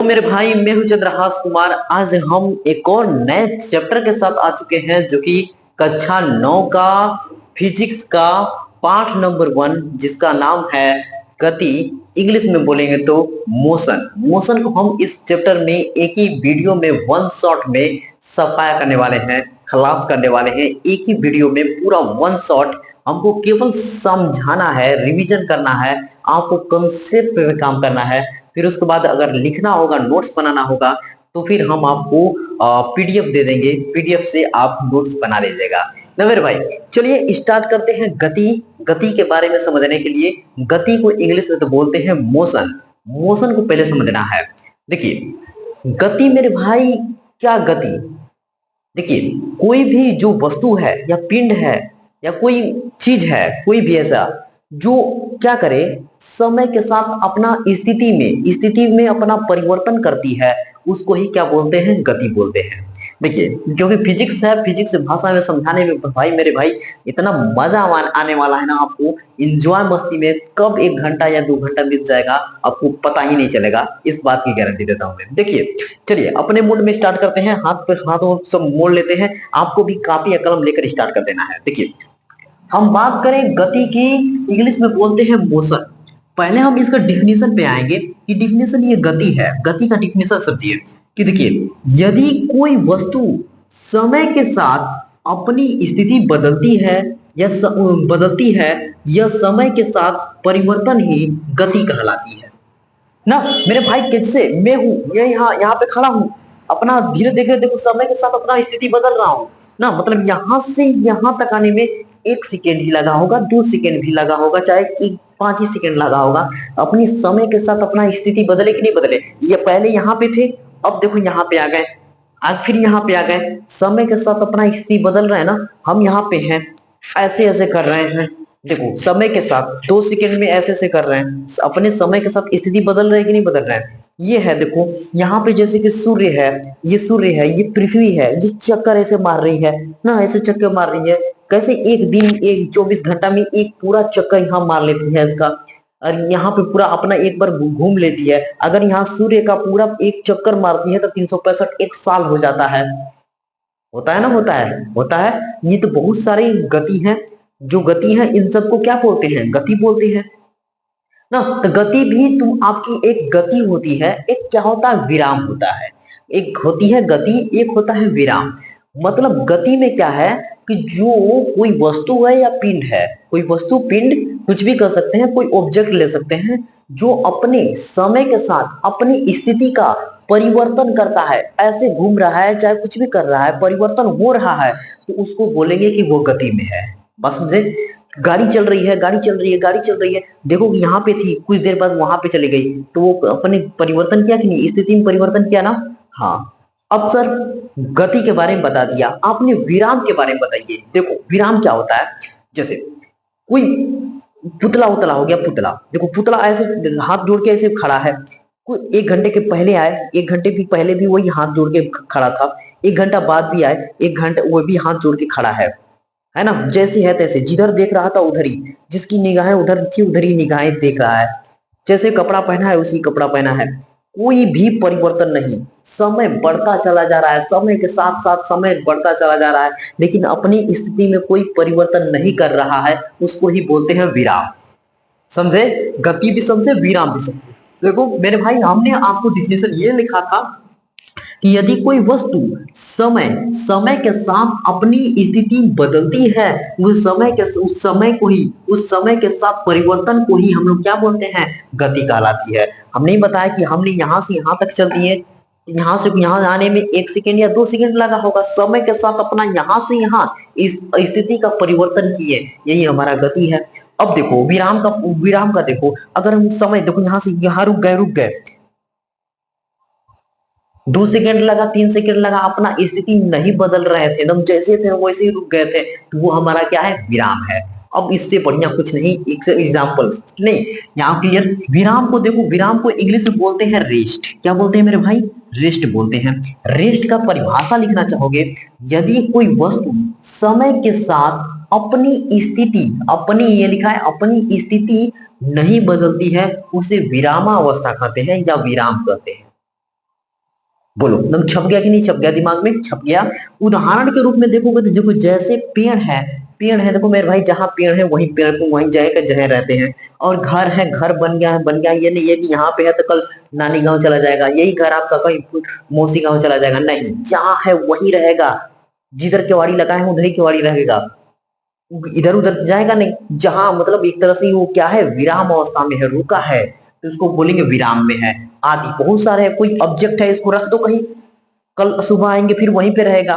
तो मेरे भाई मैं हूं चंद्रहास कुमार। आज हम एक और नए चैप्टर के साथ आ चुके हैं जो कि कक्षा 9 का फिजिक्स का पाठ नंबर 1 जिसका नाम है गति। इंग्लिश में बोलेंगे तो मोशन। मोशन को हम इस चैप्टर में एक ही वीडियो में वन शॉट में सफाया करने वाले हैं, खलास करने वाले हैं। एक ही वीडियो में पूरा वन शॉट हमको केवल समझाना है, रिवीजन करना है, आपको कंसेप्ट पे काम करना है। फिर उसके बाद अगर लिखना होगा, नोट्स बनाना होगा तो फिर हम आपको पीडीएफ दे देंगे। पीडीएफ से आप नोट्स बना लीजिएगा ना मेरे भाई। चलिए स्टार्ट करते हैं। गति गति के बारे में समझने के लिए, गति को इंग्लिश में तो बोलते हैं मोशन। मोशन को पहले समझना है। देखिए गति मेरे भाई, क्या गति? देखिए कोई भी जो वस्तु है या पिंड है या कोई चीज है, कोई भी ऐसा जो क्या करे, समय के साथ अपना स्थिति में अपना परिवर्तन करती है, उसको ही क्या बोलते हैं? गति बोलते हैं। देखिए जो भी फिजिक्स है, फिजिक्स भाषा में समझाने में भाई मेरे भाई इतना मजा आने वाला है ना आपको। इंजॉय मस्ती में कब 1 घंटा या 2 घंटा बीत जाएगा आपको पता ही नहीं चलेगा, इस बात की गारंटी देता हूं मैं। देखिए चलिए अपने मूड में स्टार्ट करते हैं। हाथ पे हाथ सब मोड़ लेते हैं। आपको भी कापी या कलम लेकर स्टार्ट कर देना है। देखिए हम बात करें गति की, इंग्लिश में बोलते हैं मोशन। पहले हम इसका डिफिनेशन पे आएंगे कि डिफिनेशन ये गति है। गति का डिफिनेशन समझिए कि देखिए यदि कोई वस्तु समय के साथ अपनी स्थिति बदलती है या समय के साथ परिवर्तन ही गति कहलाती है ना मेरे भाई। कैसे मैं हूं, मैं यहाँ पे खड़ा हूं, अपना धीरे देखो देखो समय के साथ अपना स्थिति बदल रहा हूं ना। मतलब यहां से यहां तक आने में 1 सेकेंड ही लगा होगा, 2 सेकेंड भी लगा होगा, चाहे 5 ही सेकेंड लगा होगा। अपनी समय के साथ अपना स्थिति बदले कि नहीं बदले? ये पहले यहाँ पे थे, अब देखो यहाँ पे आ गए, आज फिर यहाँ पे आ गए। समय के साथ अपना स्थिति बदल रहा है ना। हम यहाँ पे हैं, ऐसे ऐसे कर रहे हैं। देखो समय के साथ 2 सेकेंड में ऐसे ऐसे कर रहे हैं, अपने समय के साथ स्थिति बदल रहे हैं कि नहीं बदल रहे हैं? ये है देखो यहाँ पे जैसे कि सूर्य है, ये सूर्य है, ये पृथ्वी है, जो चक्कर ऐसे मार रही है ना, ऐसे चक्कर मार रही है। कैसे एक दिन, एक 24 घंटा में एक पूरा चक्कर यहाँ मार लेती है इसका, और यहाँ पे पूरा अपना एक बार घूम लेती है। अगर यहाँ सूर्य का पूरा एक चक्कर मारती है तो 365 एक साल हो जाता है। होता है ना, होता है। ये तो बहुत सारी गति हैं। जो गति है इन सबको क्या बोलते हैं? गति बोलते हैं ना। तो गति भी तुम आपकी एक गति होती है, एक क्या होता है? विराम होता है। एक होती है गति, एक होता है विराम। मतलब गति में क्या है कि जो कोई वस्तु है या पिंड है, कोई वस्तु पिंड कुछ भी कर सकते हैं, कोई ऑब्जेक्ट ले सकते हैं, जो अपने समय के साथ अपनी स्थिति का परिवर्तन करता है, ऐसे घूम रहा है, चाहे कुछ भी कर रहा है, परिवर्तन हो रहा है, तो उसको बोलेंगे कि वो गति में है। बस समझे? गाड़ी चल रही है, गाड़ी चल रही है, देखो यहाँ पे थी, कुछ देर बाद वहां पे चली गई, तो वो अपने परिवर्तन किया कि नहीं? स्थिति में परिवर्तन किया ना। हाँ। अब सर गति के बारे में बता दिया, आपने विराम के बारे में बताइए। देखो विराम क्या होता है? जैसे कोई पुतला उतला हो गया, पुतला देखो, पुतला ऐसे हाथ जोड़ के ऐसे खड़ा है। कोई 1 घंटे के पहले आए, 1 घंटे भी पहले भी वही हाथ जोड़ के खड़ा था, 1 घंटा बाद भी आए, 1 घंटा वो भी हाथ जोड़ के खड़ा है ना। जैसे है तैसे, जिधर देख रहा था उधर ही, जिसकी निगाहें उधर थी उधर ही निगाहें देख रहा है। जैसे कपड़ा पहना है उसी कपड़ा पहना है, कोई भी परिवर्तन नहीं। समय बढ़ता चला जा रहा है, समय के साथ साथ समय बढ़ता चला जा रहा है, लेकिन अपनी स्थिति में कोई परिवर्तन नहीं कर रहा है, उसको ही बोलते हैं विराम। समझे? गति भी समझे, विराम भी समझे। देखो मेरे भाई हमने आपको डिफिनेशन ये लिखा था कि यदि कोई वस्तु समय के साथ अपनी स्थिति बदलती है, उस समय के साथ परिवर्तन को ही हम लोग क्या बोलते हैं? गति कहलाती है। हमने बताया कि हमने यहाँ से यहाँ तक चल दिए, यहाँ से यहाँ आने में 1 सेकेंड या 2 सेकेंड लगा होगा। समय के साथ अपना यहाँ से यहाँ इस स्थिति का परिवर्तन किए, यही हमारा गति है। अब देखो विराम का देखो, अगर हम समय देखो यहाँ से यहाँ रुक गए, 2 सेकेंड लगा, 3 सेकेंड लगा, अपना स्थिति नहीं बदल रहे थे, एकदम जैसे थे वैसे ही रुक गए थे, तो वो हमारा क्या है? विराम है। अब इससे बढ़िया कुछ नहीं, एक एग्जाम्पल नहीं, यहाँ क्लियर। विराम को देखो, विराम को इंग्लिश में बोलते हैं रेस्ट। क्या बोलते हैं मेरे भाई? रेस्ट बोलते हैं। रेस्ट का परिभाषा लिखना चाहोगे, यदि कोई वस्तु समय के साथ अपनी ये लिखा है, अपनी स्थिति नहीं बदलती है, उसे विरामावस्था कहते हैं या विराम कहते हैं। बोलो एकदम छप गया कि नहीं छप गया, दिमाग में छप गया। उदाहरण के रूप में देखोगे तो देखो जैसे पेड़ है देखो मेरे भाई, जहाँ पेड़ है वहीं पेड़ को वहीं जाए का जहे रहते हैं। और घर है, घर बन गया, ये नहीं है कि यहाँ पे है तो कल नानी गांव चला जाएगा, यही घर आपका कहीं मौसी गांव चला जाएगा, नहीं, जहाँ है वहीं रहेगा। जिधर केवाड़ी लगा है उधर ही केवाड़ी रहेगा, इधर उधर जाएगा नहीं। जहां मतलब एक तरह से वो क्या है, विराम अवस्था में है, रुका है, तो उसको बोलेंगे विराम में है। आदि बहुत सारे है, कोई ऑब्जेक्ट है इसको रख दो कहीं, कल सुबह आएंगे फिर वहीं पे रहेगा,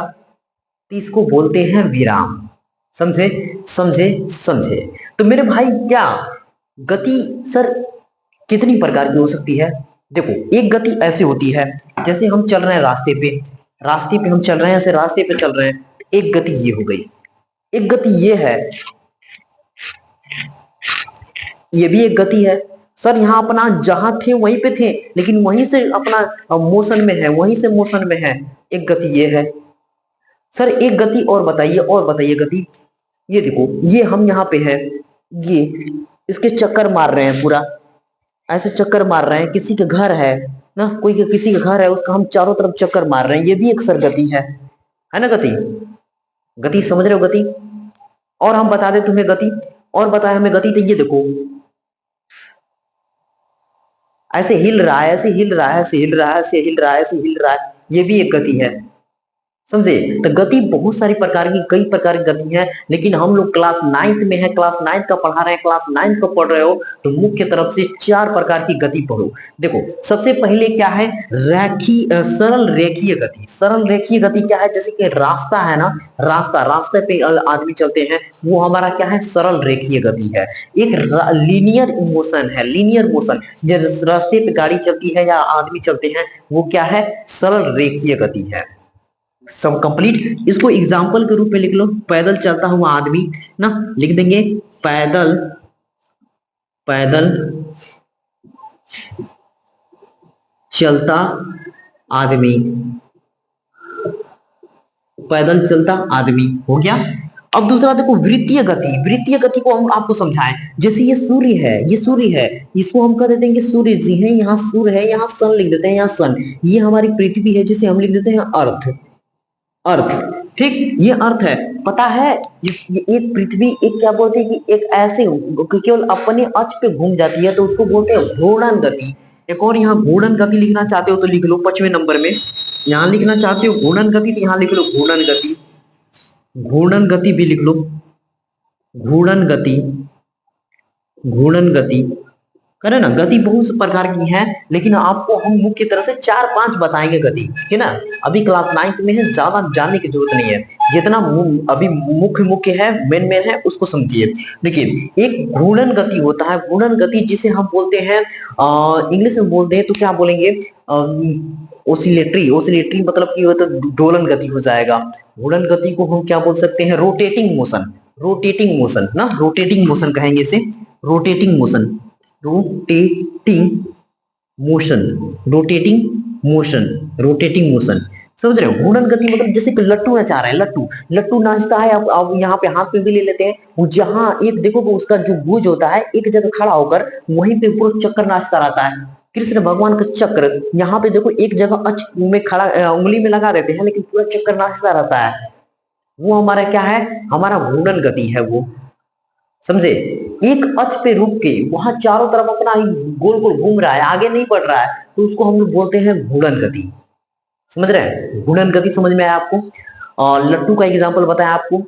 तो इसको बोलते हैं विराम। समझे समझे समझे। तो मेरे भाई क्या गति सर कितनी प्रकार की हो सकती है? देखो एक गति ऐसी होती है, जैसे हम चल रहे हैं रास्ते पे हम चल रहे हैं, ऐसे रास्ते पे चल रहे हैं, एक गति ये हो गई। एक गति ये है, ये भी एक गति है। सर यहाँ अपना जहां थे वहीं पे थे, लेकिन वहीं से अपना मोशन में है, वहीं से मोशन में है, एक गति ये है। सर एक गति और बताइए गति। ये देखो ये हम यहाँ पे है, ये इसके चक्कर मार रहे हैं पूरा, ऐसे चक्कर मार रहे हैं, किसी के घर है ना, कोई के किसी का घर है, उसका हम चारों तरफ चक्कर मार रहे हैं, ये भी एक सर गति है ना गति। गति समझ रहे हो गति? और हम बता दे तुम्हें गति, और बताए हमें गति, तो ये देखो ऐसे हिल रहा है, ऐसे हिल रहा है, ऐसे हिल रहा है, ऐसे हिल रहा है, ऐसे हिल रहा है, ये भी एक गति है। समझे? तो गति बहुत सारी प्रकार की, कई प्रकार की गति है, लेकिन हम लोग क्लास 9th में है, क्लास 9th का पढ़ा रहे हैं, क्लास 9th का पढ़ रहे हो तो मुख्य तरफ से 4 प्रकार की गति पढ़ो। देखो सबसे पहले क्या है, सरल रेखीय गति। सरल रेखीय गति क्या है, जैसे कि रास्ता है ना, रास्ते पे आदमी चलते हैं, वो हमारा क्या है, सरल रेखीय गति है। एक लीनियर मोशन है, लीनियर मोशन, जिस रास्ते पे गाड़ी चलती है या आदमी चलते हैं वो क्या है, सरल रेखीय गति है। सब कंप्लीट। इसको एग्जाम्पल के रूप में लिख लो, पैदल चलता हुआ आदमी ना, लिख देंगे पैदल पैदल चलता आदमी, पैदल चलता आदमी हो गया। अब दूसरा देखो वृत्तीय गति। वृत्तीय गति को हम आपको समझाएं, जैसे ये सूर्य है, ये सूर्य है, इसको हम कह देते हैं कि सूर्य जी है, यहाँ सूर्य है, यहाँ सन लिख देते हैं, यहाँ सन, ये हमारी पृथ्वी है जिसे हम लिख देते हैं अर्थ। अर्थ, ठीक, ये अर्थ है। पता है ये एक पृथ्वी, एक क्या बोलते हैं कि एक ऐसे केवल अपने अक्ष पे घूम जाती है तो उसको बोलते हैं घूर्णन गति। एक और यहाँ घूर्णन गति लिखना चाहते हो तो लिख लो 5वें नंबर में, यहाँ लिखना चाहते हो घूर्णन गति तो यहाँ लिख लो घूर्णन गति। घूर्णन गति भी लिख लो, घूर्णन गति, घूर्णन गति, करे ना। गति बहुत प्रकार की है, लेकिन आपको हम मुख्य तरह से 4-5 बताएंगे गति, है ना। अभी क्लास 9th में है, ज्यादा जानने की जरूरत नहीं है, जितना अभी मुख्य है, मेन है उसको समझिए। देखिए एक घूर्णन गति होता है, घूर्णन गति जिसे हम बोलते हैं इंग्लिश में बोलते हैं तो क्या बोलेंगे, ओसिलेटरी मतलब कि तो दोलन गति हो जाएगा। घूर्णन गति को हम क्या बोल सकते हैं, रोटेटिंग मोशन, रोटेटिंग मोशन ना, रोटेटिंग मोशन कहेंगे इसे, rotating motion, rotating motion, rotating motion, rotating motion. समझ रहे हो? घूर्णन गति मतलब जैसे कि लट्टू नचा रहे हैं, लट्टू नाचता है, आप यहाँ पे हाथ पे भी ले लेते हैं, वो जहां एक देखो उसका जो भुज होता है एक जगह खड़ा होकर वहीं पे पूरा चक्कर नाचता रहता है। कृष्ण भगवान का चक्र यहाँ पे देखो एक जगह अच में खड़ा उंगली में लगा देते हैं, लेकिन पूरा चक्कर नाचता रहता है, वो हमारा क्या है, हमारा घूर्णन गति है वो। समझे? एक अक्ष पे रुक के वहां चारों तरफ अपना गोल गोल घूम रहा है, आगे नहीं बढ़ रहा है, तो उसको हम लोग बोलते हैं घूर्णन गति। समझ रहे हैं? घूर्णन गति समझ में आया आपको? और लट्टू का एग्जांपल बताया आपको,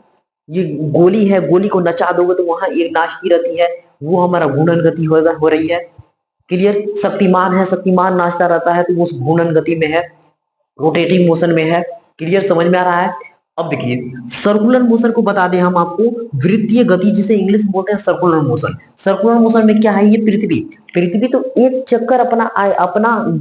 ये गोली है, गोली को नचा दोगे तो वहां एक नाचती रहती है, वो हमारा घूर्णन गति हो रही है। क्लियर? शक्तिमान है, शक्तिमान नाचता रहता है तो वो घूर्णन गति में है, रोटेटिंग मोशन में है। क्लियर? समझ में आ रहा है? अब देखिए सर्कुलर मोशन को बता दें हम आपको, वृत्तीय गति जिसे इंग्लिश में बोलते हैं सर्कुलर मोशन। सर्कुलर मोशन में क्या है, ये पृथ्वी तो एक चक्कर अपना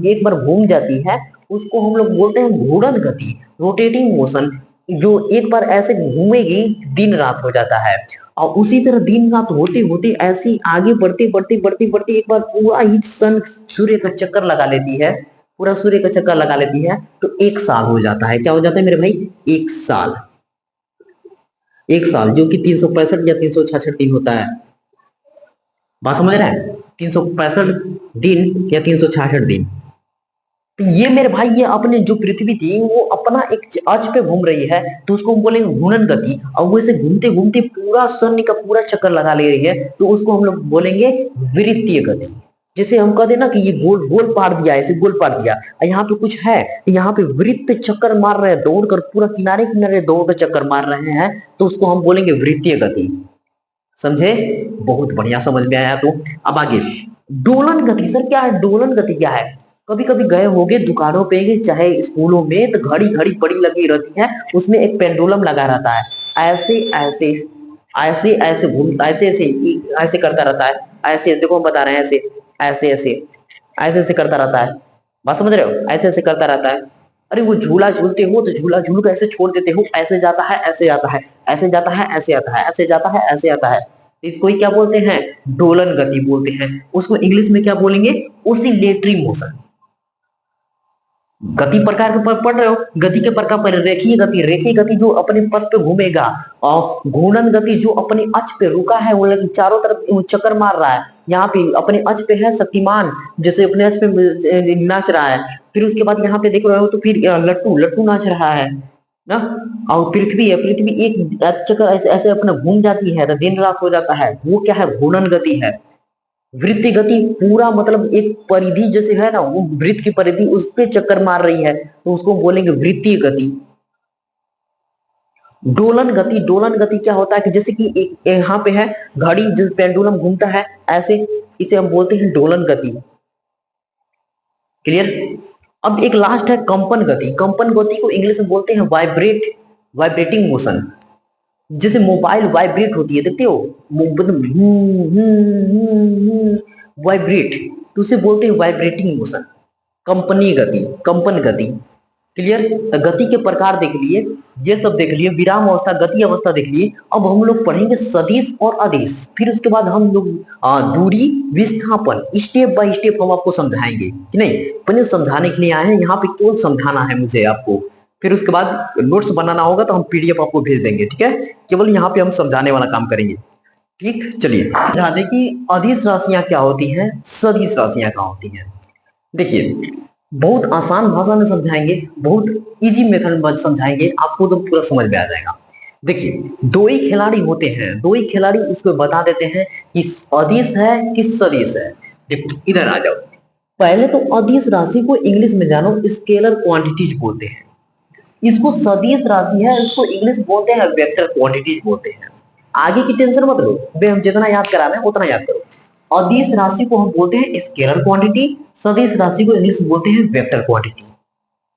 एक बार घूम जाती है, उसको हम लोग बोलते हैं घूर्णन गति, रोटेटिंग मोशन, जो एक बार ऐसे घूमेगी दिन रात हो जाता है। और उसी तरह दिन रात होते होते ऐसे आगे बढ़ते एक बार पूरा ही सन सूर्य का चक्कर लगा लेती है, पूरा सूर्य का चक्कर लगा लेती है, तो 1 साल हो जाता है। क्या हो जाता है मेरे भाई? 1 साल। 1 साल जो कि 365 या 366 दिन होता है। बात समझ रहे हैं? 365 दिन या 366 दिन। तो ये मेरे भाई, ये अपने जो पृथ्वी थी वो अपना एक अक्ष पे घूम रही है, तो उसको हम बोलेंगे घूर्णन गति। और वो ऐसे घूमते घूमते पूरा शून्य का पूरा चक्कर लगा ले रही है, तो उसको हम लोग बोलेंगे वृत्तीय गति। जैसे हम कह देना कि ये गोल गोल पार दिया, ऐसे गोल पार दिया, और यहाँ पे कुछ है, यहाँ पे वृत्त चक्कर मार रहे हैं, दौड़ कर पूरा किनारे किनारे दौड़ कर चक्कर मार रहे हैं, तो उसको हम बोलेंगे वृत्तीय गति। समझे? बहुत बढ़िया, समझ में आया। तो अब आगे डोलन गति। सर क्या है डोलन गति? क्या है? कभी कभी गए होगे दुकानों पे चाहे स्कूलों में, तो घड़ी घड़ी बड़ी लगी रहती है, उसमें एक पेंडुलम लगा रहता है, ऐसे ऐसे ऐसे ऐसे घूम, ऐसे ऐसे ऐसे करता रहता है, ऐसे देखो हम बता रहे हैं, ऐसे ऐसे ऐसे ऐसे ऐसे करता रहता है। बात समझ रहे हो? ऐसे ऐसे करता रहता है। अरे वो झूला झूलते हो तो झूला झूल कर ऐसे छोड़ देते हो, ऐसे जाता है, ऐसे जाता है, ऐसे जाता है, ऐसे आता है, ऐसे जाता है, ऐसे आता है। इसको ही क्या बोलते हैं? डोलन गति बोलते हैं। उसको इंग्लिश में क्या बोलेंगे? Oscillatory motion. गति प्रकार के पढ़ रहे हो? गति के प्रकार पर रेखीय गति, रेखीय गति जो अपने पथ पे घूमेगा, और घूर्णन गति जो अपने अक्ष पे रुका है, वो चारों तरफ चक्कर मार रहा है। यहाँ पे अपने अक्ष पे है शक्तिमान, जैसे अपने अक्ष पे नाच रहा है। फिर उसके बाद यहाँ पे देख रहे हो तो फिर लट्टू लट्टू नाच रहा है ना। और पृथ्वी है, पृथ्वी एक चक्कर ऐसे ऐसे अपना घूम जाती है, तो दिन रात हो जाता है, वो क्या है? घूर्णन गति है। वृत्ति गति पूरा मतलब एक परिधि जैसे है ना, वो वृत्त की परिधि उस पे चक्कर मार रही है, तो उसको बोलेंगे वृत्तीय गति। डोलन गति, डोलन गति क्या होता है कि जैसे कि एक यहाँ पे है घड़ी, जो पेंडुलम घूमता है ऐसे, इसे हम बोलते हैं डोलन गति। क्लियर? अब एक लास्ट है कंपन गति। कंपन गति को इंग्लिश में बोलते हैं वाइब्रेटिंग मोशन। जैसे मोबाइल वाइब्रेट होती है, देखते हो? वाइब्रेट, तो उसे बोलते हैं वाइब्रेटिंग मोशन। कंपनी गति, कंपन गति। क्लियर? गति के प्रकार देख लिए, ये सब देख लिए, विराम अवस्था, गति अवस्था देख लिए। अब हम लोग पढ़ेंगे सदिश और अदिश, फिर उसके बाद हम लोग दूरी, विस्थापन, स्टेप बाय स्टेप हम आपको समझाएंगे कि नहीं। पहले समझाने के लिए आए हैं यहाँ पे, केवल समझाना है मुझे आपको, फिर उसके बाद नोट्स बनाना होगा तो हम पीडीएफ आपको भेज देंगे, ठीक है? केवल यहाँ पे हम समझाने वाला काम करेंगे, ठीक? चलिए ध्यान दें कि अदिश राशियां क्या होती हैं, सदिश राशियां क्या होती हैं। देखिए बहुत आसान भाषा में समझाएंगे, बहुत इजी मेथड में समझाएंगे, आपको तो पूरा समझ में आ जाएगा। देखिए दो ही खिलाड़ी होते हैं, दो ही खिलाड़ी इसको बता देते हैं कि अदिश है कि सदिश है। देखो इधर आ जाओ। पहले तो अदिश राशि को इंग्लिश में जानो, स्केलर क्वांटिटीज बोलते हैं। इसको सदिश राशि है, इसको इंग्लिश बोलते हैं वेक्टर क्वांटिटीज बोलते हैं। आगे की टेंशन मत लो, हम जितना याद कराना है उतना याद करो। अदिश राशि को हम बोलते हैं स्केलर क्वांटिटी, सदिश राशि को इंग्लिश में बोलते हैं वेक्टर क्वांटिटी।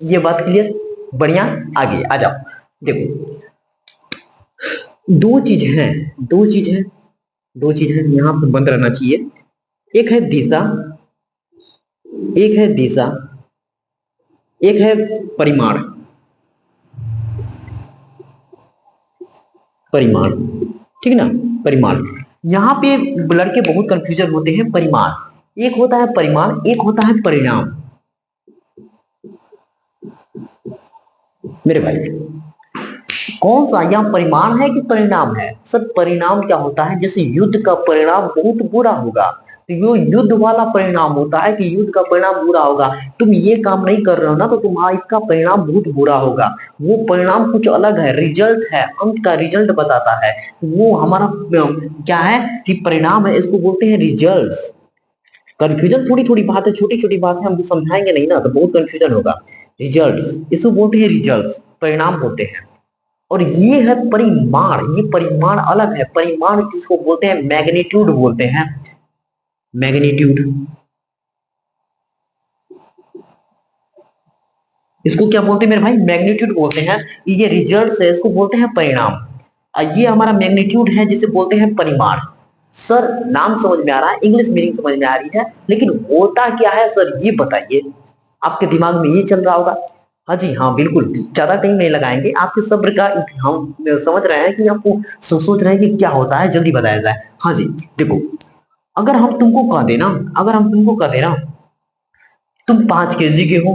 ये बात क्लियर? बढ़िया, आगे आ जाओ। देखो दो चीज है, दो चीज है, दो चीज है, यहां पर बंद रहना चाहिए। एक है दिशा, एक है दिशा, एक है परिमाण। परिमाण, ठीक ना? परिमाण। यहाँ पे लड़के बहुत कंफ्यूजन होते हैं। परिमाण एक होता है, परिमाण एक होता है परिणाम। मेरे भाई कौन सा, यहाँ परिमाण है कि परिणाम है? सर परिणाम क्या होता है? जैसे युद्ध का परिणाम बहुत बुरा होगा, तो यो युद्ध वाला परिणाम होता है कि युद्ध का परिणाम बुरा होगा। तुम ये काम नहीं कर रहे हो ना, तो तुम्हारा इसका परिणाम बहुत बुरा होगा। वो परिणाम कुछ अलग है, रिजल्ट है, अंत का रिजल्ट बताता है। वो हमारा क्या है कि परिणाम है, इसको बोलते हैं रिजल्ट्स। कंफ्यूजन थोड़ी थोड़ी बात है, छोटी छोटी बात है, हम समझाएंगे नहीं ना तो बहुत कंफ्यूजन होगा। रिजल्ट्स, इसको बोलते हैं रिजल्ट्स, परिणाम होते हैं। और ये है परिमाण, ये परिमाण अलग है। परिमाण किसको बोलते हैं? मैग्नीट्यूड बोलते हैं, मैग्नीट्यूड। इसको क्या बोलते हैं मेरे भाई? मैग्नीट्यूड बोलते हैं। ये रिजल्ट है, इसको बोलते हैं परिणाम। ये हमारा मैग्नीट्यूड है जिसे बोलते हैं परिमाण। सर नाम समझ में आ रहा है, इंग्लिश मीनिंग समझ में आ रही है, लेकिन होता क्या है सर ये बताइए। आपके दिमाग में ये चल रहा होगा। हाँ जी हाँ बिल्कुल, ज्यादा टाइम नहीं लगाएंगे, आपके सब्र का हम समझ रहे हैं कि आपको सोच रहे हैं कि क्या होता है, जल्दी बताया जाए। हाँ जी देखो, अगर हम तुमको कह देना, अगर हम तुमको कह देना तुम 5 kg के हो,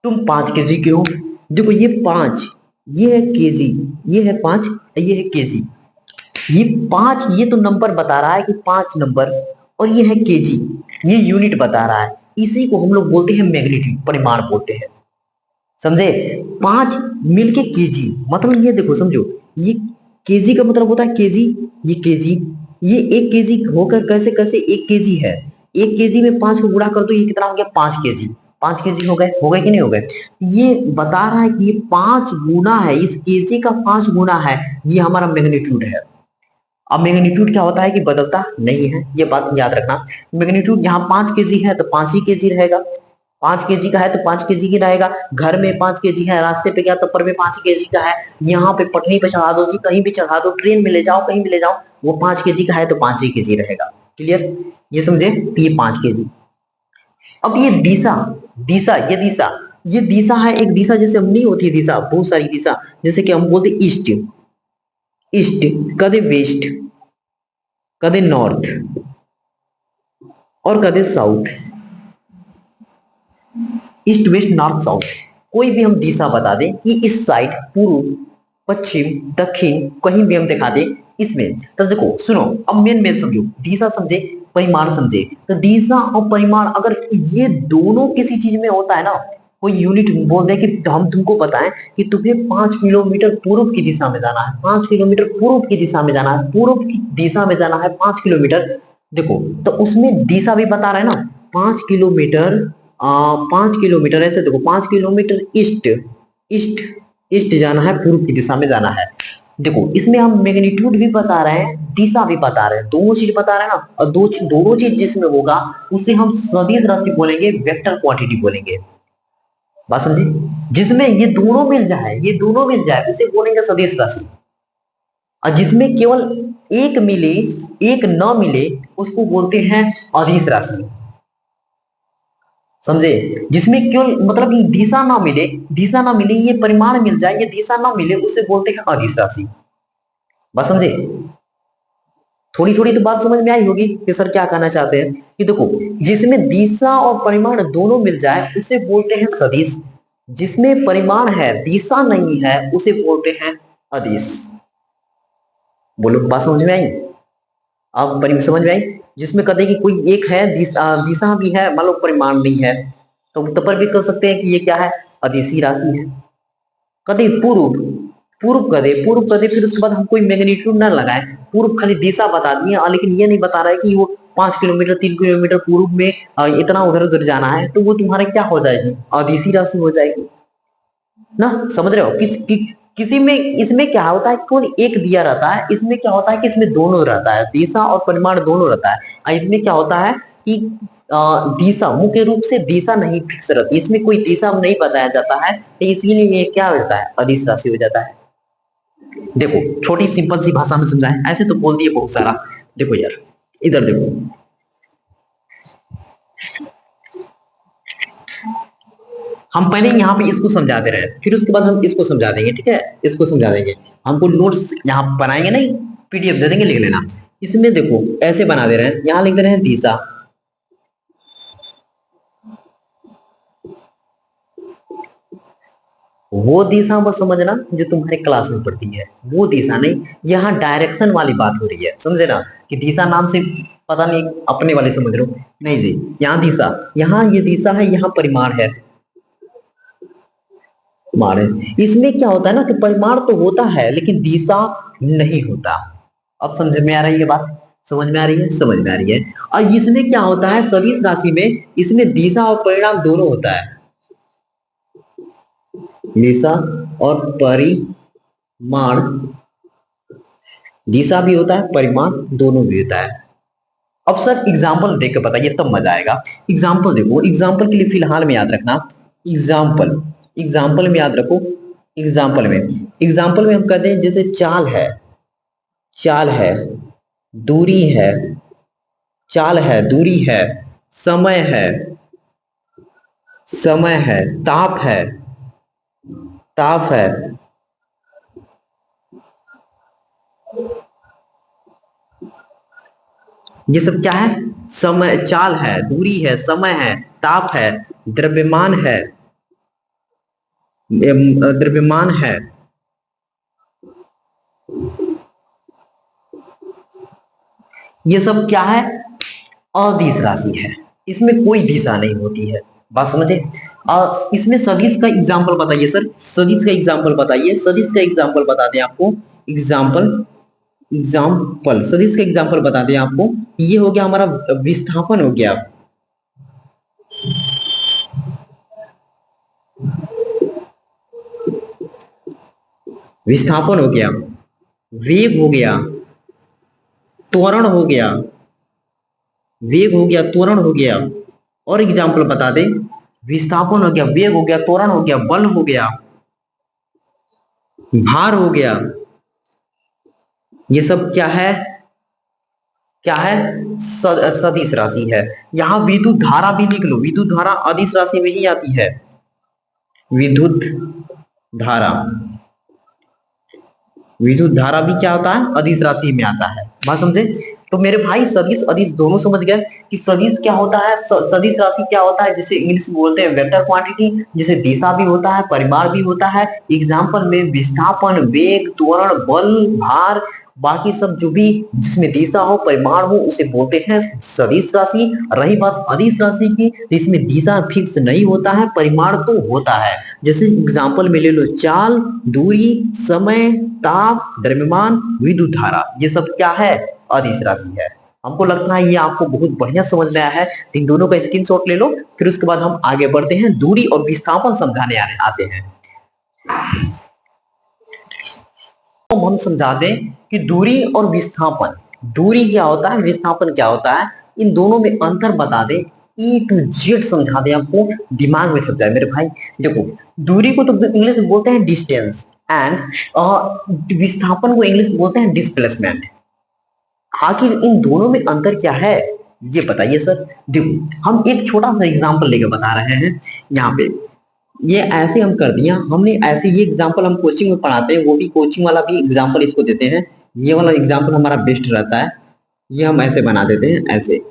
तुम 5 kg के हो। देखो ये 5, ये है केजी, ये है 5, ये है केजी। ये 5, ये तो नंबर बता रहा है कि 5 नंबर, और ये है केजी, ये यूनिट बता रहा है। इसी को हम लोग बोलते हैं मैग्नीट्यूड, परिमाण बोलते हैं। समझे? 5 मिलके केजी, मतलब ये देखो समझो, ये केजी का मतलब होता है केजी, ये केजी, ये 1 केजी होकर कैसे कैसे 1 केजी है, 1 केजी में 5 को गुणा कर दो, ये कितना हो गया 5 केजी, 5 केजी हो गए कि नहीं हो गए? ये बता रहा है कि ये 5 गुना है, इस केजी का 5 गुना है, ये हमारा मैग्नीट्यूड है। अब मैग्नीट्यूड क्या होता है कि बदलता नहीं है, ये बात याद रखना। मैग्नीट्यूड यहाँ 5 केजी है तो 5 ही केजी रहेगा, 5 केजी का है तो 5 केजी की रहेगा। घर में 5 केजी है, रास्ते पे गया तो पर में 5 केजी का है, यहाँ पे पटरी पे चढ़ा दो जी, कहीं भी चढ़ा दो, ट्रेन में ले जाओ, कहीं भी ले जाओ, वो 5 केजी का है तो 5 ही केजी रहेगा। क्लियर? ये समझे? तो ये 5 केजी। अब ये दिशा, दिशा, ये दिशा है, एक दिशा जैसे हम नहीं होती है दिशा, बहुत सारी दिशा, जैसे कि हम बोलते ईस्ट, ईस्ट, कदे वेस्ट, कदे नॉर्थ और कदे south, east west north south. कोई भी हम दिशा बता दें कि इस साइड पूर्व पश्चिम दक्षिण, कहीं भी हम दिखा दें इसमें, तो देखो सुनो, अब मेन समझो, दिशा समझे, परिमाण समझे। तो दिशा और परिमाण अगर ये दोनों किसी चीज में होता है ना, कोई यूनिट बोल दे कि हम तुमको बताएं कि तुम्हें 5 किलोमीटर पूर्व की दिशा में जाना है, 5 किलोमीटर पूर्व की दिशा में जाना है, पूर्व की दिशा में जाना है 5 किलोमीटर, देखो तो उसमें दिशा भी बता रहे हैं ना, 5 किलोमीटर, 5 किलोमीटर ऐसे देखो, 5 किलोमीटर ईस्ट, ईस्ट, ईस्ट जाना है, पूर्व की दिशा में जाना है। देखो इसमें हम मैग्नीट्यूड भी बता रहे हैं, दिशा भी बता रहे हैं, दोनों चीज बता रहे हैं ना, और दोनों चीज जिसमें होगा उसे हम सदिश राशि बोलेंगे, वेक्टर क्वांटिटी बोलेंगे। बात समझी? जिसमें ये दोनों मिल जाए, ये दोनों मिल जाए उसे बोलेंगे सदिश राशि, और जिसमें केवल एक मिले, एक न मिले, उसको बोलते हैं अदिश राशि। समझे? जिसमें केवल मतलब ये दिशा ना मिले, दिशा ना मिले, ये परिमाण मिल जाए, ये दिशा ना मिले, उसे बोलते हैं अदिश राशि। बात समझे? थोड़ी थोड़ी तो बात समझ में आई होगी कि सर क्या कहना चाहते हैं, कि देखो जिसमें दिशा और परिमाण दोनों मिल जाए उसे बोलते हैं सदिश, जिसमें परिमाण है दिशा नहीं है उसे बोलते हैं अदिश। बोलो बात समझ में आई? अब समझ में आई? जिसमें कदे कि कोई एक है दिशा भी है, मान लो परिमाण नहीं है, तो पर भी कर सकते हैं कि ये क्या है, अदिशी राशि है। कदे पूर्व, पूर्व कदे, फिर उसके बाद हम कोई मैग्नीट्यूड ना लगाए, पूर्व खाली दिशा बता दिए, लेकिन ये नहीं बता रहा है कि वो 5 किलोमीटर 3 किलोमीटर पूर्व में इतना उधर उधर जाना है, तो वो तुम्हारे क्या हो जाएगी, अदिशी राशि हो जाएगी ना। समझ रहे हो? किसी में, इसमें क्या होता है केवल एक दिया रहता है, इसमें क्या होता है कि इसमें दोनों रहता है, दिशा और परिमाण दोनों रहता है, और इसमें क्या होता है कि दिशा, मुख्य रूप से दिशा नहीं फिक्स रहती, इसमें कोई दिशा नहीं बताया जाता है, तो इसीलिए ये क्या हो जाता है, अदिश राशि हो जाता है। देखो छोटी सिंपल सी भाषा में समझाएं, ऐसे तो बोल दिए बहुत सारा। देखो यार इधर देखो, हम पहले यहाँ पे इसको समझा दे रहे हैं, फिर उसके बाद हम इसको समझा देंगे, ठीक है, इसको समझा देंगे। हमको नोट्स यहाँ बनाएंगे नहीं, पीडीएफ दे देंगे, लिख लेना। इसमें देखो ऐसे बना दे रहे हैं, यहाँ लिख दे रहे हैं दिशा, वो दिशा बस समझना जो तुम्हारे क्लास में पढ़ती है, वो दिशा नहीं, यहाँ डायरेक्शन वाली बात हो रही है, समझे ना, कि दिशा नाम से पता नहीं अपने वाले समझ रहे हो, नहीं जी, यहाँ दिशा, यहाँ ये दिशा है, यहाँ परिमाण है, मारे इसमें क्या होता है ना कि परिमाण तो होता है लेकिन दिशा नहीं होता। अब समझ में आ रही है बात? समझ में आ रही है? समझ में आ रही है। और इसमें क्या होता है, सदिश राशि में इसमें दिशा और परिणाम दोनों होता है, दिशा और परिमाण, दिशा भी होता है, परिमाण दोनों भी होता है। अब सर एग्जाम्पल देख के बताइए तब मजा आएगा। एग्जाम्पल देखो, एग्जाम्पल के लिए फिलहाल में याद रखना, एग्जाम्पल, एग्जाम्पल में याद रखो, एग्जाम्पल में हम कहते हैं जैसे चाल है, चाल है, दूरी है, चाल है, दूरी है, समय है, समय है, ताप है, ताप है, ये सब क्या है, समय, चाल है, दूरी है, समय है, ताप है, द्रव्यमान है, द्रव्यमान है, ये सब क्या है, अदिश राशि है। इसमें कोई दिशा नहीं होती है। बात समझे? इसमें सदिश का एग्जाम्पल बताइए सर, सदिश का एग्जाम्पल बताइए, सदिश का एग्जाम्पल बता दें आपको। एग्जाम्पल, एग्जाम्पल सदिश का एग्जाम्पल बता दें आपको। ये हो गया हमारा विस्थापन हो गया, विस्थापन हो गया, वेग हो गया, त्वरण हो गया, वेग हो गया, त्वरण हो गया। और एग्जाम्पल बता दें, विस्थापन हो गया, वेग हो गया, त्वरण हो गया, बल हो गया, भार हो गया। ये सब क्या है? क्या है? सदिश राशि है। यहाँ विद्युत धारा भी लिख लो, विद्युत धारा अदिश राशि में ही आती है। विद्युत धारा, विद्युत धारा भी क्या होता है? अदिश राशि में आता है। बात समझे? तो मेरे भाई सदिश अदिश दोनों समझ गए कि सदिश क्या होता है, सदिश राशि क्या होता है, जिसे इंग्लिश में बोलते हैं वेक्टर क्वांटिटी, जिसे दिशा भी होता है, परिमाण भी होता है। एग्जाम्पल में विस्थापन, वेग, त्वरण, बल, भार, बाकी सब जो भी जिसमें दिशा हो, परिमाण हो, उसे बोलते हैं सदिश राशि। रही बात अदिश राशि की, तो इसमें दिशा फिक्स नहीं होता है, परिमाण तो होता है। जैसे एग्जाम्पल में ले लो, चाल, दूरी, समय, ताप, द्रव्यमान, विद्युत धारा, ये सब क्या है? अदिश राशि है। हमको लगता है ये आपको बहुत बढ़िया समझ में आया है। इन दोनों का स्क्रीनशॉट ले लो, फिर उसके बाद हम आगे बढ़ते हैं, दूरी और विस्थापन समझाने आते हैं। तो हम समझा दें कि दूरी और विस्थापन, दूरी क्या होता है, विस्थापन क्या होता है, इन दोनों में अंतर बता दें, E to Z समझा दें आपको, दिमाग में समझाए मेरे भाई। देखो, दूरी को तो इंग्लिश में बोलते हैं डिस्टेंस, एंड विस्थापन को इंग्लिश में बोलते हैं डिस्प्लेसमेंट। आखिर इन दोनों में अंतर क्या है, ये बताइए सर। देखो, हम एक छोटा सा एग्जांपल लेकर बता रहे हैं। यहाँ पे ये ऐसे हम कर दिया हमने, ऐसे ये एग्जांपल हम कोचिंग में पढ़ाते हैं, वो भी कोचिंग वाला भी एग्जांपल इसको देते हैं। ये वाला एग्जांपल हमारा बेस्ट रहता है। ये हम ऐसे बना देते हैं, ऐसे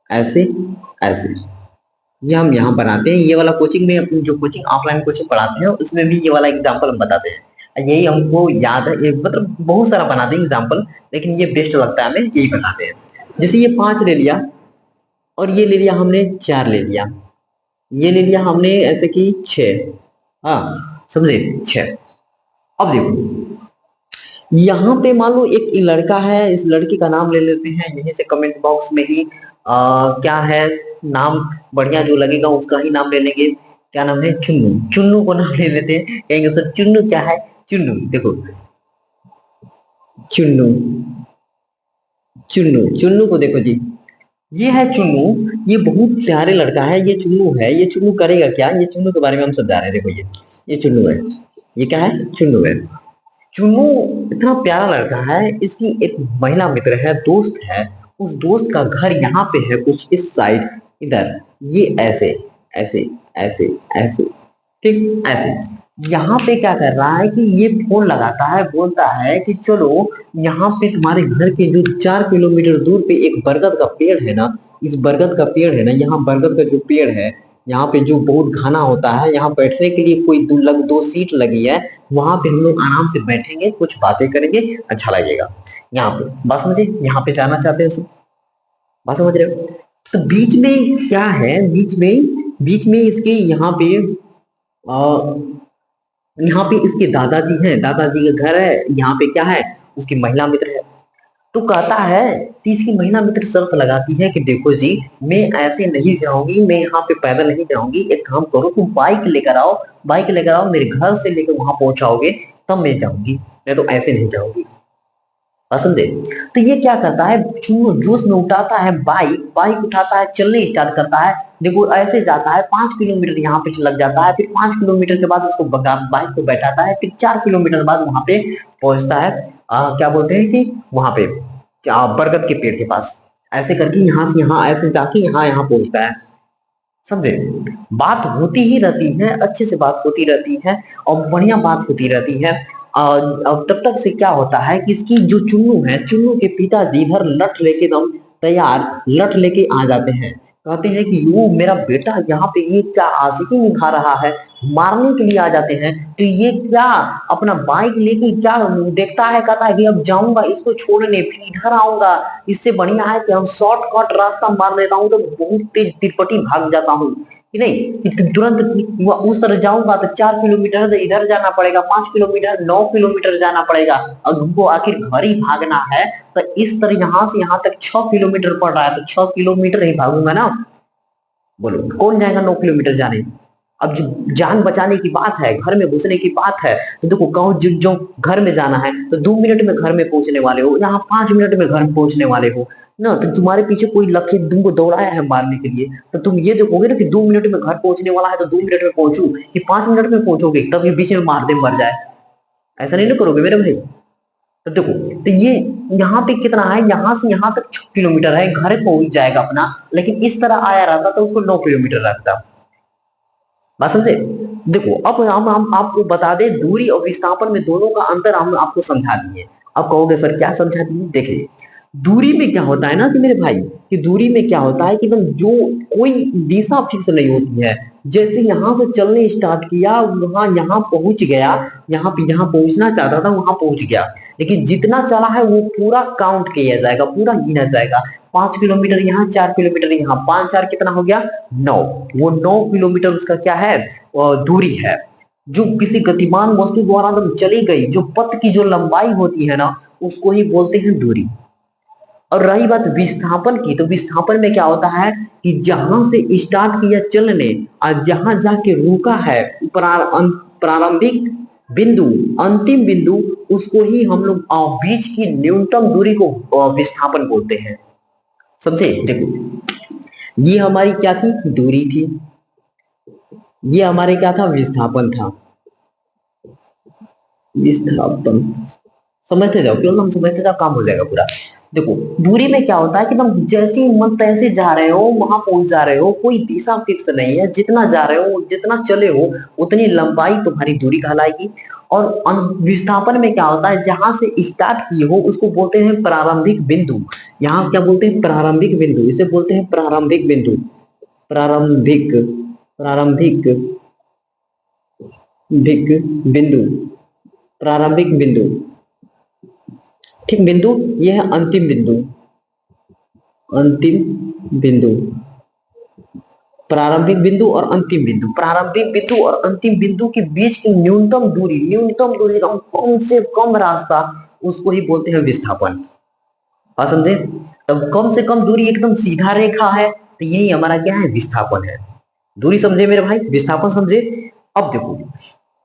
ऐसे ऐसे, ये हम यहाँ बनाते हैं। ये वाला कोचिंग में, अपनी जो कोचिंग ऑफलाइन कोचिंग पढ़ाते हैं उसमें भी ये वाला एग्जांपल हम बताते हैं। यही हमको याद है, मतलब बहुत सारा बनाते हैं एग्जांपल, लेकिन ये बेस्ट लगता है, हमें यही बताते हैं। जैसे ये 5 ले लिया, और ये ले लिया हमने 4 ले लिया, ये ले लिया हमने ऐसे कि 6, हाँ समझे, 6। अब देखो, यहाँ पे मान लो एक लड़का है, इस लड़की का नाम ले लेते हैं, यहीं से कमेंट बॉक्स में ही क्या है नाम, बढ़िया जो लगेगा उसका ही नाम ले लेंगे। क्या नाम है? चुन्नू। चुन्नू को नाम ले लेते हैं, कहेंगे सर चुन्नू क्या है? चुन्नू, देखो चुन्नू, चुन्नू, चुन्नू को देखो जी, ये है चुन्नू, ये बहुत प्यारे लड़का है, ये चुन्नू है। ये चुन्नू करेगा क्या, ये चुन्नू के बारे में हम समझा रहे हैं। देखो ये चुन्नू है, ये क्या है? चुन्नू है। चुन्नू इतना प्यारा लड़का है, इसकी एक महिला मित्र है, दोस्त है। उस दोस्त का घर यहाँ पे है, कुछ इस साइड, इधर, ये ऐसे ऐसे ऐसे ऐसे, ठीक ऐसे। यहाँ पे क्या कर रहा है कि ये फोन लगाता है, बोलता है कि चलो यहाँ पे तुम्हारे घर के जो 4 किलोमीटर दूर पे एक बरगद का पेड़ है ना, इस बरगद का पेड़ है ना, यहाँ बरगद का जो पेड़ है, यहाँ पे जो बहुत घना होता है, यहाँ बैठने के लिए कोई 2 सीट लगी है, वहां पे हम लोग आराम से बैठेंगे, कुछ बातें करेंगे, अच्छा लगेगा। यहाँ पे बात समझे, यहाँ पे जाना चाहते हैं, बात समझ रहे हो? तो बीच में क्या है, बीच में इसके यहाँ पे यहाँ पे इसके दादाजी हैं, दादाजी का घर है। यहाँ पे क्या है, उसकी महिला मित्र है। तो कहता है, तो इसकी महिला मित्र शर्त लगाती है कि देखो जी, मैं ऐसे नहीं जाऊंगी, मैं यहाँ पे पैदल नहीं जाऊंगी, एक काम करो तुम बाइक लेकर आओ, बाइक लेकर आओ, मेरे घर से लेकर वहां पहुंचाओगे तब मैं जाऊंगी, मैं तो ऐसे नहीं जाऊंगी। समझे? तो ये क्या करता है, चुन्नू जोश में उठाता है बाइक, बाइक उठाता है, चलने स्टार्ट करता है। देखो ऐसे जाता है, 5 किलोमीटर यहाँ पे लग जाता है, फिर 5 किलोमीटर के बाद उसको बाइक को बैठाता है, फिर 4 किलोमीटर बाद वहां पे पहुंचता है। क्या बोलते हैं कि वहां पे बरगद के पेड़ के पास, ऐसे करके यहाँ से यहाँ, ऐसे जाके यहाँ यहाँ पहुंचता है। समझे? बात होती ही रहती है, अच्छे से बात होती रहती है, और बढ़िया बात होती रहती है। अब तब तक से क्या होता है कि इसकी जो चुन्नू है, चुन्नू के पिताजी इधर लठ लेके एकदम तैयार, लठ लेके आ जाते हैं। कहते हैं कि वो मेरा बेटा यहाँ पे ये क्या आशिकी निभा रहा है, मारने के लिए आ जाते हैं। तो ये क्या अपना बाइक लेके क्या देखता है, कहता है कि अब जाऊंगा इसको छोड़ने, फिर इधर आऊंगा, इससे बढ़िया है कि हम शॉर्टकट रास्ता मार लेता हूँ, तो बहुत तेज तिरपटी भाग जाता हूँ कि नहीं, कि तुरंत उस तरह जाऊंगा तो 4 किलोमीटर तो इधर जाना पड़ेगा, 5 किलोमीटर, 9 किलोमीटर जाना पड़ेगा, और तुमको आखिर घर ही भागना है, तो इस तरह यहाँ से यहाँ तक 6 किलोमीटर पड़ रहा है, तो 6 किलोमीटर ही भागूंगा ना। बोलो कौन जाएगा 9 किलोमीटर जाने। अब जो जान बचाने की बात है, घर में घुसने की बात है, तो देखो कहो जो घर में जाना है तो 2 मिनट में घर में पहुंचने वाले हो, यहाँ 5 मिनट में घर में पहुंचने वाले हो ना। तो तुम्हारे पीछे कोई लखे तुमको दौड़ाया है मारने के लिए, तो तुम ये देखोगे ना कि 2 मिनट में घर पहुंचने वाला है तो 2 मिनट में पहुंचू, कि 5 मिनट में पहुंचोगे तब ये बीच में मार दे मर जाए, ऐसा नहीं ना करोगे मेरे भाई। तो देखो, तो ये यहाँ पे कितना है, यहाँ से यहाँ तक 6 किलोमीटर है, घर पहुंच जाएगा अपना, लेकिन इस तरह आया रहता तो उसको 9 किलोमीटर लगता। बात समझे। देखो अब हम आपको बता दें दूरी और विस्थापन में दोनों का अंतर हम आपको समझा दिए। अब कहोगे सर क्या समझा दिए, देखिए दूरी में क्या होता है ना कि मेरे भाई, कि दूरी में क्या होता है कि एकदम जो कोई दिशा फिक्स नहीं होती है, जैसे यहाँ से चलने स्टार्ट किया वहां यहाँ पहुंच गया, यहाँ पे यहाँ पहुंचना चाहता था वहां पहुंच गया, लेकिन जितना चला है वो पूरा काउंट किया जाएगा, पूरा गिना जाएगा। 5 किलोमीटर यहाँ, 4 किलोमीटर यहाँ, 5 4 कितना हो गया 9, वो 9 किलोमीटर उसका क्या है दूरी है। जो किसी गतिमान वस्तु द्वारा तुम चली गई जो पथ की जो लंबाई होती है ना, उसको ही बोलते हैं दूरी। और रही बात विस्थापन की, तो विस्थापन में क्या होता है कि जहां से स्टार्ट किया चलने और जहां जाके रुका है प्रारंभिक बिंदु, अंतिम बिंदु, उसको ही हम लोग बीच की न्यूनतम दूरी को विस्थापन बोलते हैं। समझे। देखो ये हमारी क्या थी, दूरी थी, ये हमारे क्या था, विस्थापन था। विस्थापन समझते जाओ, क्यों हम समझते जाओ काम हो जाएगा पूरा। देखो दूरी में क्या होता है कि तुम जैसे ही मन तैसे जा रहे हो वहां पहुंच जा रहे हो, कोई दिशा फिक्स नहीं है, जितना जा रहे हो जितना चले हो उतनी लंबाई तुम्हारी दूरी कहलाएगी। और विस्थापन में क्या होता है, जहां से स्टार्ट किए हो उसको बोलते हैं प्रारंभिक बिंदु। यहाँ क्या बोलते हैं, प्रारंभिक बिंदु, इसे बोलते हैं प्रारंभिक बिंदु। प्रारंभिक प्रारंभिक बिंदु, प्रारंभिक बिंदु, ठीक बिंदु, ये है अंतिम बिंदु, अंतिम बिंदु, प्रारंभिक बिंदु और अंतिम बिंदु। प्रारंभिक बिंदु और अंतिम बिंदु के बीच की न्यूनतम दूरी, न्यूनतम दूरी कम से कम रास्ता, उसको ही बोलते हैं विस्थापन। बात समझे। तब कम से कम दूरी एकदम सीधा रेखा है, तो यही हमारा क्या है, विस्थापन है। दूरी समझे मेरे भाई, विस्थापन समझे। अब देखो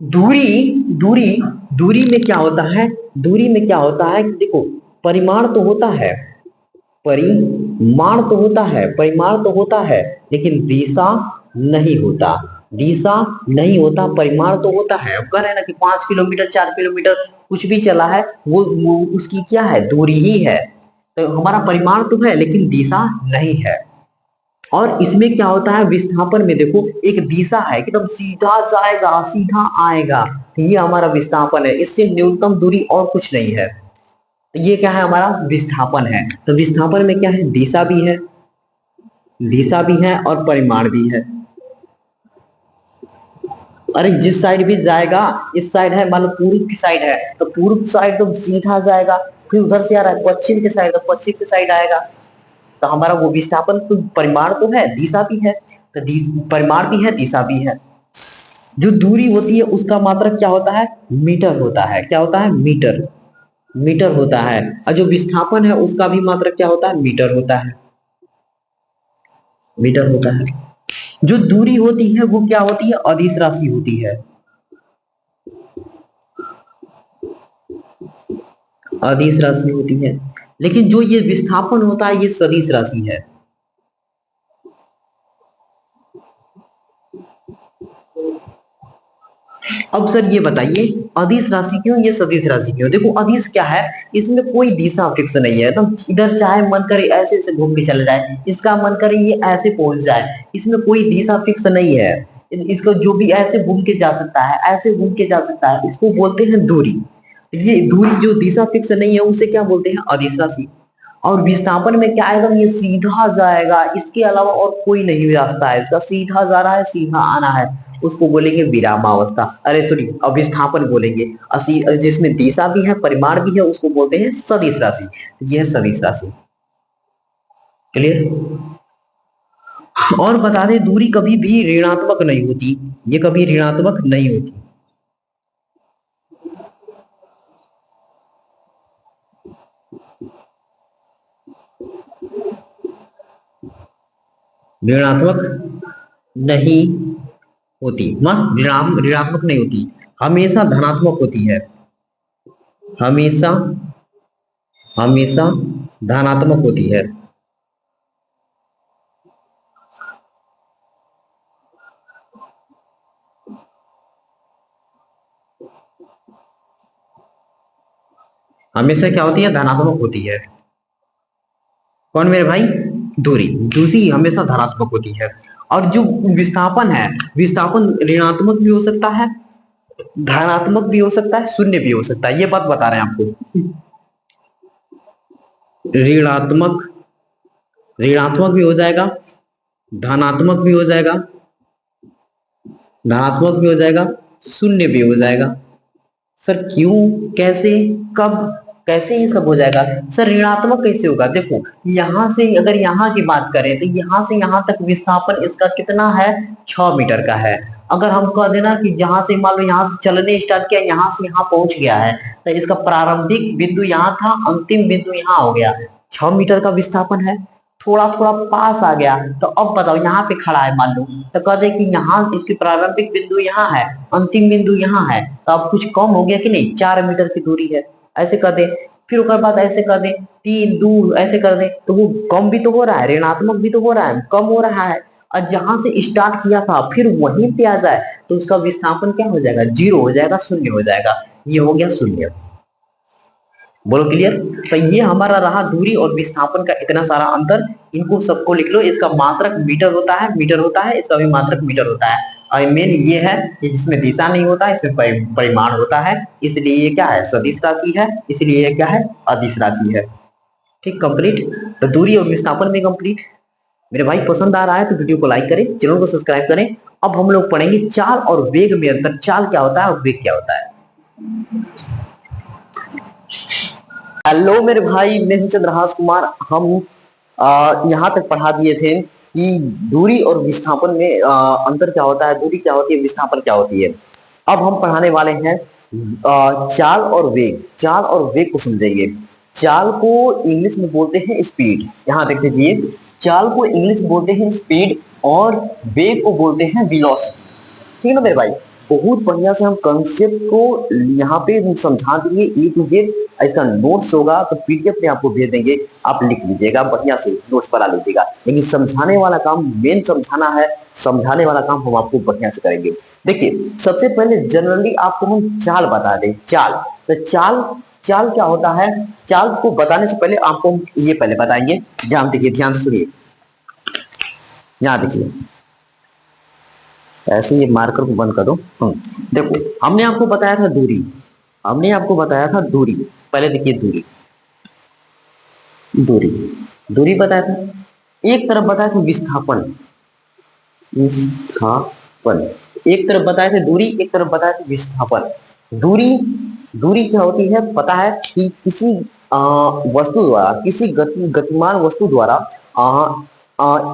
दूरी दूरी दूरी में क्या होता है, दूरी में क्या होता है कि देखो परिमाण तो होता है, परिमाण तो होता है, परिमाण तो होता है, लेकिन दिशा नहीं होता, दिशा नहीं होता, परिमाण तो होता है। अब कह रहे हैं ना कि 5 किलोमीटर 4 किलोमीटर कुछ भी चला है वो उसकी क्या है, दूरी ही है। तो हमारा परिमाण तो है लेकिन दिशा नहीं है। और इसमें क्या होता है, विस्थापन में देखो एक दिशा है, एकदम सीधा जाएगा सीधा आएगा, ये हमारा विस्थापन है, इससे न्यूनतम दूरी और कुछ नहीं है। तो ये क्या है, हमारा विस्थापन है। तो विस्थापन में क्या है, दिशा भी है, दिशा भी है और परिमाण भी है। अरे जिस साइड भी जाएगा, इस साइड है मान लो पूर्व की साइड है तो पूर्व साइड तो सीधा जाएगा, फिर उधर से आ रहा है पश्चिम के साइड तो पश्चिम की साइड आएगा। तो हमारा वो विस्थापन तो परिमाण तो है, दिशा भी है, तो परिमाण भी है दिशा भी है। जो दूरी होती है उसका मात्रक क्या होता है, मीटर होता है। क्या होता है, मीटर, मीटर होता है। और जो विस्थापन है उसका भी मात्रक क्या होता है, मीटर होता है, मीटर होता है। जो दूरी होती है वो क्या होती है, अदिश राशि होती है, अदिश राशि होती है। लेकिन जो ये विस्थापन होता है ये सदिश राशि है। अब सर ये बताइए अदिश राशि क्यों, ये सदिश राशि क्यों। देखो अदिश क्या है, इसमें कोई दिशा फिक्स नहीं है, तुम इधर चाहे मन करे ऐसे ऐसे घूम के चले जाए, इसका मन करे ये ऐसे पहुंच जाए, इसमें कोई दिशा फिक्स नहीं है। इसको जो भी ऐसे घूम के जा सकता है, ऐसे घूम के जा सकता है, इसको बोलते हैं दूरी। ये दूरी जो दिशा फिक्स नहीं है उसे क्या बोलते हैं, अदिश राशि। और विस्थापन में क्या आएगा, ये सीधा जाएगा, इसके अलावा और कोई नहीं रास्ता है इसका, सीधा जा रहा है, सीधा आना है, उसको बोलेंगे विरामावस्था, अरे सॉरी अविस्थापन बोलेंगे। जिसमें दिशा भी है परिमाण भी है उसको बोलते हैं सदिश राशि। यह है सदिश राशि। क्लियर। और बता दें दूरी कभी भी ऋणात्मक नहीं होती, ये कभी ऋणात्मक नहीं होती। ऋणात्मक नहीं होती, ऋणात्मक नहीं होती, हमेशा धनात्मक होती है, हमेशा हमेशा धनात्मक होती है। हमेशा क्या होती है, धनात्मक होती है। कौन मेरे भाई, दूरी, दूरी हमेशा धनात्मक होती है। और जो विस्थापन है, विस्थापन ऋणात्मक भी हो सकता है, धनात्मक भी हो सकता है, शून्य भी हो सकता है, ये बात बता रहे हैं आपको। ऋणात्मक ऋणात्मक भी हो जाएगा, धनात्मक भी हो जाएगा, धनात्मक भी हो जाएगा, शून्य भी हो जाएगा। सर क्यों, कैसे, कब, कैसे ये सब हो जाएगा? सर ऋणात्मक कैसे होगा? देखो यहां से अगर यहाँ की बात करें तो यहाँ से यहाँ तक विस्थापन इसका कितना है, 6 मीटर का है। अगर हम कह देना कि जहां से मान लो यहाँ से चलने स्टार्ट किया, यहाँ से यहाँ पहुंच गया है, तो इसका प्रारंभिक बिंदु यहाँ था, अंतिम बिंदु यहाँ हो गया, 6 मीटर का विस्थापन है। थोड़ा थोड़ा पास आ गया, तो अब बताओ यहाँ पे खड़ा है मान लो, तो कह दे कि यहाँ इसकी प्रारंभिक बिंदु यहाँ है, अंतिम बिंदु यहाँ है, तो अब कुछ कम हो गया कि नहीं, 4 मीटर की दूरी है, ऐसे कर दे। फिर उसके बाद ऐसे कर दे, 3 2 ऐसे कर दे, तो वो कम भी तो हो रहा है, ऋणात्मक भी तो हो रहा है, कम हो रहा है। और जहां से स्टार्ट किया था फिर वहीं पे आ जाए तो उसका विस्थापन क्या हो जाएगा, 0 हो जाएगा, शून्य हो जाएगा, ये हो गया शून्य। बोलो क्लियर। तो ये हमारा रहा दूरी और विस्थापन का इतना सारा अंतर, इनको सबको लिख लो। इसका मात्रक मीटर होता है, मीटर होता है, इसका भी मात्रक मीटर होता है। और मेन ये है कि जिसमें दिशा नहीं होता है इसमें परिमाण होता है, इसलिए ये क्या है, सदिश राशि है, इसलिए ये क्या है, अदिश राशि है। ठीक, कंप्लीट। तो दूरी और विस्थापन में कंप्लीट। मेरे भाई पसंद आ रहा है तो वीडियो को लाइक करें, चैनल को सब्सक्राइब करें। अब हम लोग पढ़ेंगे चाल और वेग में अंतर, चाल क्या होता है और वेग क्या होता है। हेलो मेरे भाई, मैं हूं चंद्रहास कुमार। हम यहाँ तक पढ़ा दिए थे कि दूरी और विस्थापन में अंतर क्या होता है, दूरी क्या होती है, विस्थापन क्या होती है। अब हम पढ़ाने वाले हैं चाल और वेग। चाल और वेग को समझेंगे। चाल को इंग्लिश में बोलते हैं स्पीड, यहाँ देख लीजिए, चाल को इंग्लिश में बोलते हैं स्पीड और वेग को बोलते हैं वेलोसिटी। ठीक है ना मेरे भाई, बहुत बढ़िया से हम कंसेप्ट को यहाँ पे समझा देंगे ए टू जेड। इसका नोट्स होगा तो पीडीएफ में आपको भेज देंगे, आप लिख लीजिएगा, बढ़िया से नोट्स बना लीजिएगा। लेकिन समझाने वाला काम, मेन समझाना है, समझाने वाला काम हम आपको बढ़िया से करेंगे। देखिए सबसे पहले जनरली आपको हम चाल बता दें। चाल, तो चाल, चाल क्या होता है, चाल को बताने से पहले आपको ये पहले बताएंगे। ध्यान देखिए, ध्यान से सुनिए, यहाँ देखिए, ऐसे ये मार्कर को बंद कर दो। देखो हमने आपको बताया था दूरी, हमने आपको बताया था दूरी। पहले देखिए दूरी, दूरी, दूरी बताया था। एक तरफ बताया था विस्थापन, विस्थापन, एक तरफ बताए थे दूरी, एक तरफ बताया था विस्थापन। दूरी, दूरी क्या होती है पता है कि किसी वस्तु द्वारा, किसी गतिमान वस्तु द्वारा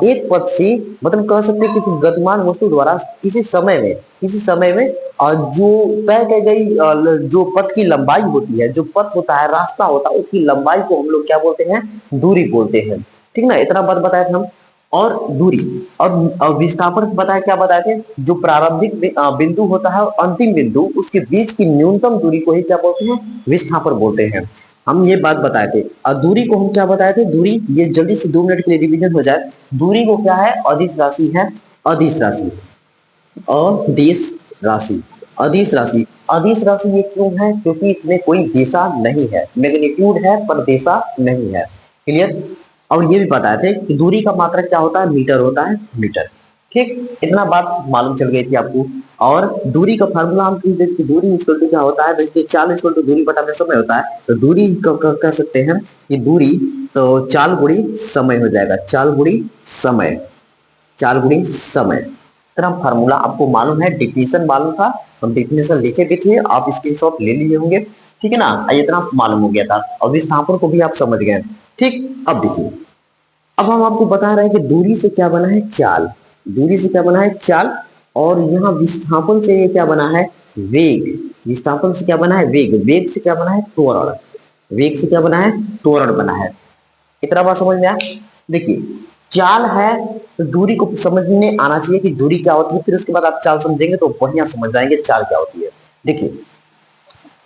एक पथ से, मतलब कह सकते हैं कि गतिमान वस्तु द्वारा किसी समय में, किसी समय में जो तय की गई जो पथ की लंबाई होती है, जो पथ होता है, रास्ता होता है, उसकी लंबाई को हम लोग क्या बोलते हैं, दूरी बोलते हैं। ठीक ना, इतना बात बताए थे हम। और दूरी और विस्थापन बताया, क्या बताए थे, जो प्रारंभिक बिंदु होता है और अंतिम बिंदु, उसके बीच की न्यूनतम दूरी को ही क्या बोलते हैं, विस्थापन बोलते हैं। हम ये बात बताए थे। और दूरी को हम क्या बताए थे, दूरी, ये जल्दी से 2 मिनट के लिए रिवीजन हो जाए। दूरी को क्या है, अदिश राशि है, अदिश राशि, अदिश राशि, अदिश राशि। अदिश राशि ये क्यों है, क्योंकि इसमें कोई दिशा नहीं है, मैग्नीट्यूड है पर दिशा नहीं है। क्लियर। और ये भी बताए थे कि दूरी का मात्रक क्या होता है, मीटर होता है, मीटर। ठीक, इतना बात मालूम चल गई थी आपको। और दूरी का फार्मूला हम कि दूरी इक्वल टू क्या होता है, देखिए चाल इक्वल टू दूरी बटा में समय होता है। तो दूरी कह सकते हैं कि दूरी तो चाल गुणी समय हो जाएगा, चाल गुणी समय, चाल गुणी समय। इतना फार्मूला आपको मालूम है, डिफिनेशन मालूम था, हम डिफिनेशन लिखे भी थे, आप स्क्रीनशॉट ले लिए होंगे, ठीक है ना। इतना मालूम हो गया था, अब विस्थापन को भी आप समझ गए, ठीक। अब देखिए, अब हम आपको बता रहे हैं कि दूरी से क्या बना है, चाल, दूरी से क्या बना है, चाल, और यहाँ विस्थापन से ये क्या बना है, वेग, विस्थापन से क्या बना है, वेग, वेग से क्या बना है, त्वरण, वेग से क्या बना है, त्वरण बना है। इतना बात समझ में आया। देखिए, चाल है तो दूरी को समझने आना चाहिए कि दूरी क्या होती है, फिर उसके बाद आप चाल समझेंगे तो बढ़िया समझ जाएंगे चाल क्या होती है। देखिए,